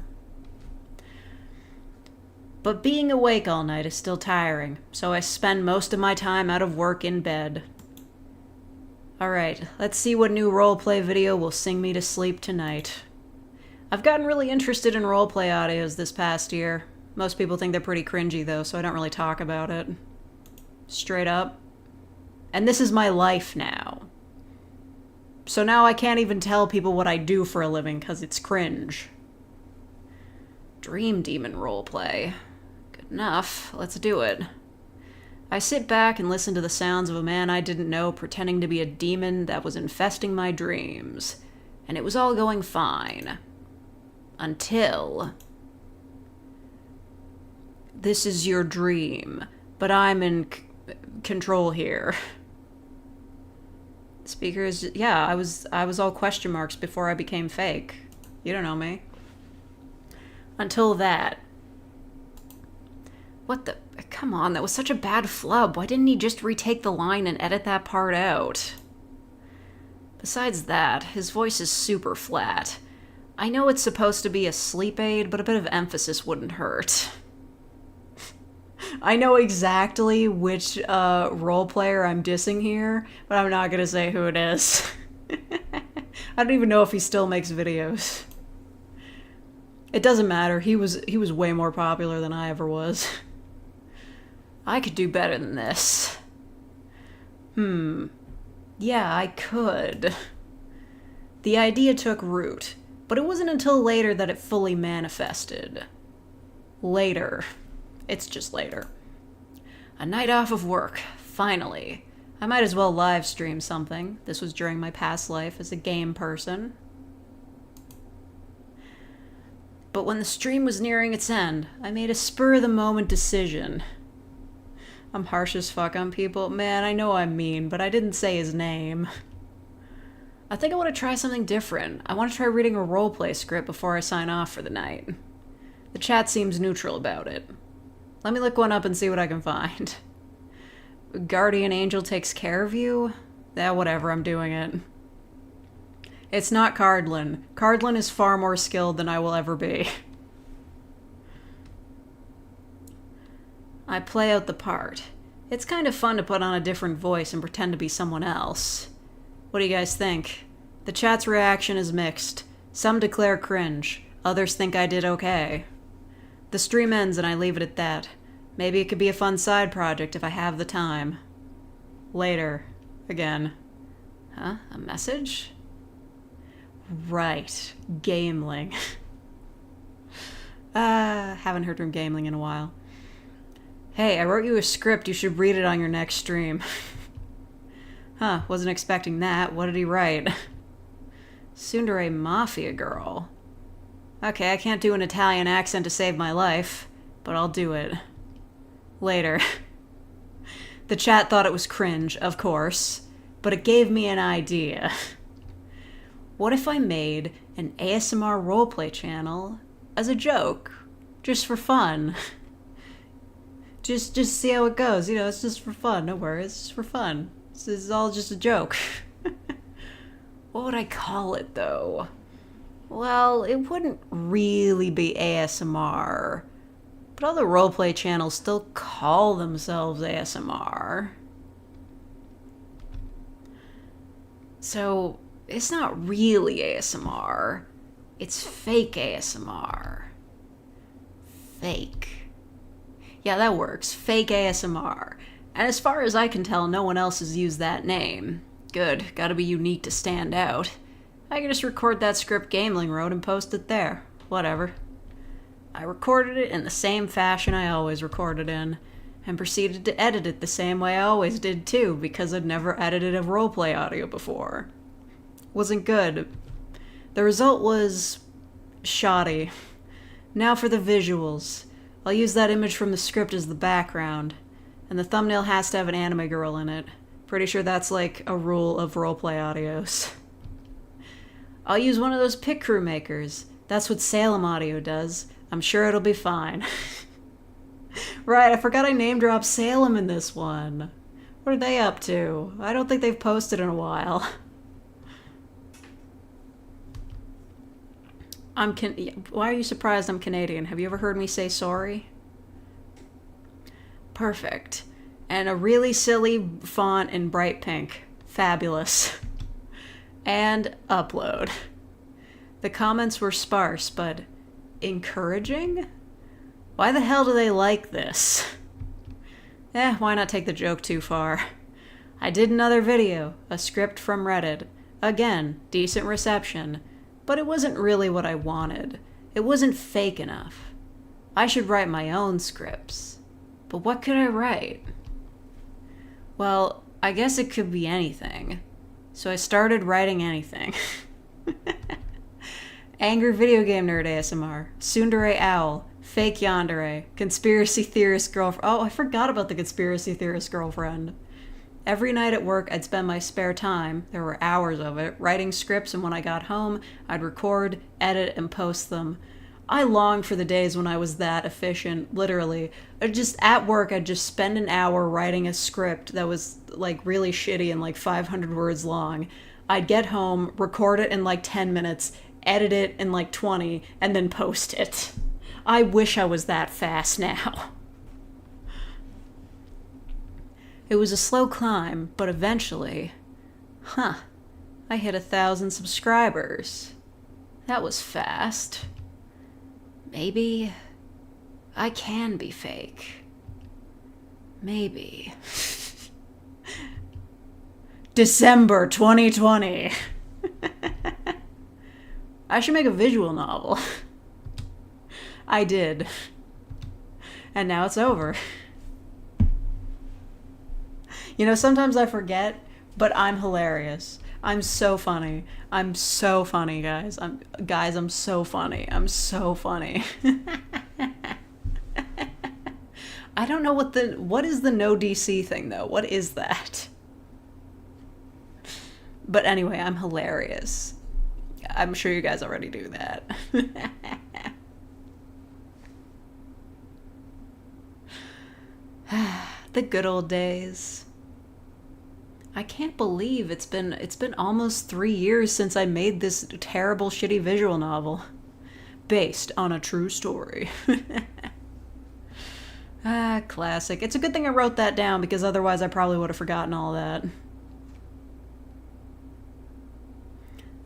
But being awake all night is still tiring, so I spend most of my time out of work in bed. Alright, let's see what new roleplay video will sing me to sleep tonight. I've gotten really interested in roleplay audios this past year. Most people think they're pretty cringy though, so I don't really talk about it. Straight up. And this is my life now. So now I can't even tell people what I do for a living because it's cringe. Dream demon roleplay. Good enough. Let's do it. I sit back and listen to the sounds of a man I didn't know pretending to be a demon that was infesting my dreams. And it was all going fine. Until... This is your dream, but I'm in control here. Speakers, yeah, I was all question marks before I became fake. You don't know me. Until that. What the... Come on, that was such a bad flub. Why didn't he just retake the line and edit that part out? Besides that, his voice is super flat. I know it's supposed to be a sleep aid, but a bit of emphasis wouldn't hurt. I know exactly which role player I'm dissing here, but I'm not gonna say who it is. I don't even know if he still makes videos. It doesn't matter. He was way more popular than I ever was. I could do better than this. Yeah, I could. The idea took root, but it wasn't until later that it fully manifested. Later. It's just later. A night off of work, finally. I might as well live stream something. This was during my past life as a game person. But when the stream was nearing its end, I made a spur-of-the-moment decision. I'm harsh as fuck on people. Man, I know I'm mean, but I didn't say his name. I think I want to try something different. I want to try reading a roleplay script before I sign off for the night. The chat seems neutral about it. Let me look one up and see what I can find. Guardian Angel takes care of you? Yeah, whatever, I'm doing it. It's not Cardlin. Cardlin is far more skilled than I will ever be. I play out the part. It's kind of fun to put on a different voice and pretend to be someone else. What do you guys think? The chat's reaction is mixed. Some declare cringe. Others think I did okay. The stream ends and I leave it at that. Maybe it could be a fun side project if I have the time. Later. Again. Huh? A message? Right. Gameling. Haven't heard from Gameling in a while. Hey, I wrote you a script. You should read it on your next stream. Huh, wasn't expecting that. What did he write? Tsundere Mafia Girl. Okay, I can't do an Italian accent to save my life, but I'll do it. Later. The chat thought it was cringe, of course, but it gave me an idea. What if I made an ASMR roleplay channel as a joke? Just for fun. Just see how it goes. You know, it's just for fun. No worries. It's just for fun. This is all just a joke. What would I call it, though? Well, it wouldn't really be ASMR. But other roleplay channels still call themselves ASMR. So, it's not really ASMR. It's fake ASMR. Fake. Yeah, that works. Fake ASMR. And as far as I can tell, no one else has used that name. Good. Gotta be unique to stand out. I can just record that script Gameling wrote and post it there. Whatever. I recorded it in the same fashion I always recorded in, and proceeded to edit it the same way I always did too, because I'd never edited a roleplay audio before. Wasn't good. The result was... shoddy. Now for the visuals. I'll use that image from the script as the background, and the thumbnail has to have an anime girl in it. Pretty sure that's like a rule of roleplay audios. I'll use one of those pick crew makers. That's what Salem Audio does. I'm sure it'll be fine. Right, I forgot I name dropped Salem in this one. What are they up to? I don't think they've posted in a while. Why are you surprised I'm Canadian? Have you ever heard me say sorry? Perfect. And a really silly font in bright pink. Fabulous. And upload. The comments were sparse, but encouraging? Why the hell do they like this? Why not take the joke too far? I did another video, a script from Reddit. Again, decent reception. But it wasn't really what I wanted. It wasn't fake enough. I should write my own scripts. But what could I write? Well, I guess it could be anything. So I started writing anything. Angry video game nerd ASMR, tsundere owl, fake yandere, conspiracy theorist girlfriend. Oh, I forgot about the conspiracy theorist girlfriend. Every night at work, I'd spend my spare time, there were hours of it, writing scripts, and when I got home, I'd record, edit, and post them. I long for the days when I was that efficient, literally. At work, I'd just spend an hour writing a script that was, like, really shitty and, like, 500 words long. I'd get home, record it in, like, 10 minutes, edit it in, like, 20, and then post it. I wish I was that fast now. It was a slow climb, but eventually, I hit 1,000 subscribers. That was fast. Maybe I can be fake. Maybe. December 2020. I should make a visual novel. I did. And now it's over. You know, sometimes I forget, but I'm hilarious. I'm so funny. I'm so funny, guys. I'm so funny. I'm so funny. I don't know what is the no DC thing though? What is that? But anyway, I'm hilarious. I'm sure you guys already do that. The good old days. I can't believe it's been almost 3 years since I made this terrible, shitty visual novel. Based on a true story. Classic. It's a good thing I wrote that down because otherwise I probably would have forgotten all that.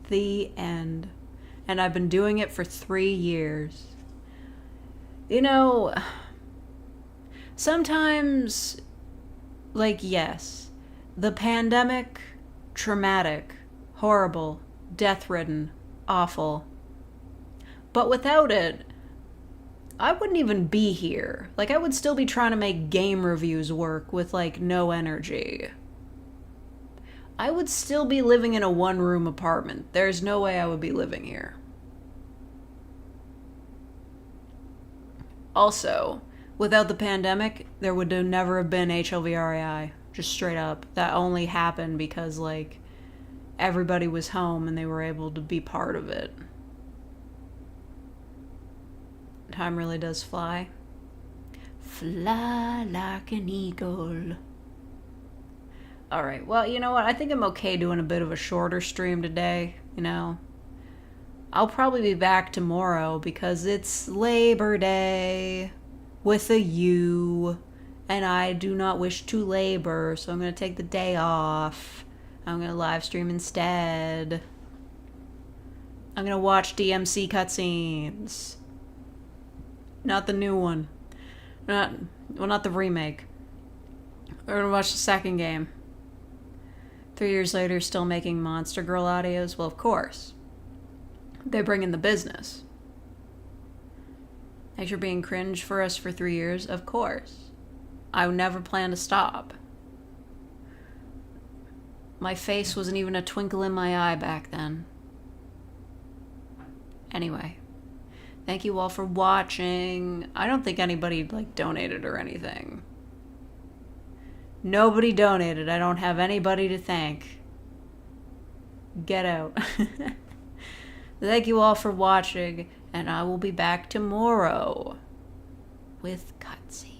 The end. And I've been doing it for 3 years. You know, sometimes, like, yes, the pandemic, traumatic, horrible, death-ridden, awful. But without it, I wouldn't even be here. Like, I would still be trying to make game reviews work with, like, no energy. I would still be living in a one-room apartment. There's no way I would be living here. Also, without the pandemic, there would never have been HLVRAI. Just straight up. That only happened because, like, everybody was home and they were able to be part of it. Time really does fly. Fly like an eagle. Alright, well, you know what? I think I'm okay doing a bit of a shorter stream today, you know? I'll probably be back tomorrow because it's Labor Day with a U. And I do not wish to labor, so I'm going to take the day off. I'm going to live stream instead. I'm going to watch DMC cutscenes. Not the new one. Not the remake. We're going to watch the second game. 3 years later, still making Monster Girl audios? Well, of course. They bring in the business. After being cringe for us for 3 years? Of course. I would never plan to stop. My face wasn't even a twinkle in my eye back then. Anyway, thank you all for watching. I don't think anybody, like, donated or anything. Nobody donated. I don't have anybody to thank. Get out. Thank you all for watching, and I will be back tomorrow with cutscenes.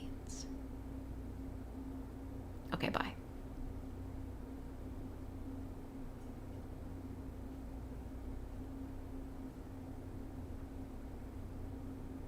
Okay, bye.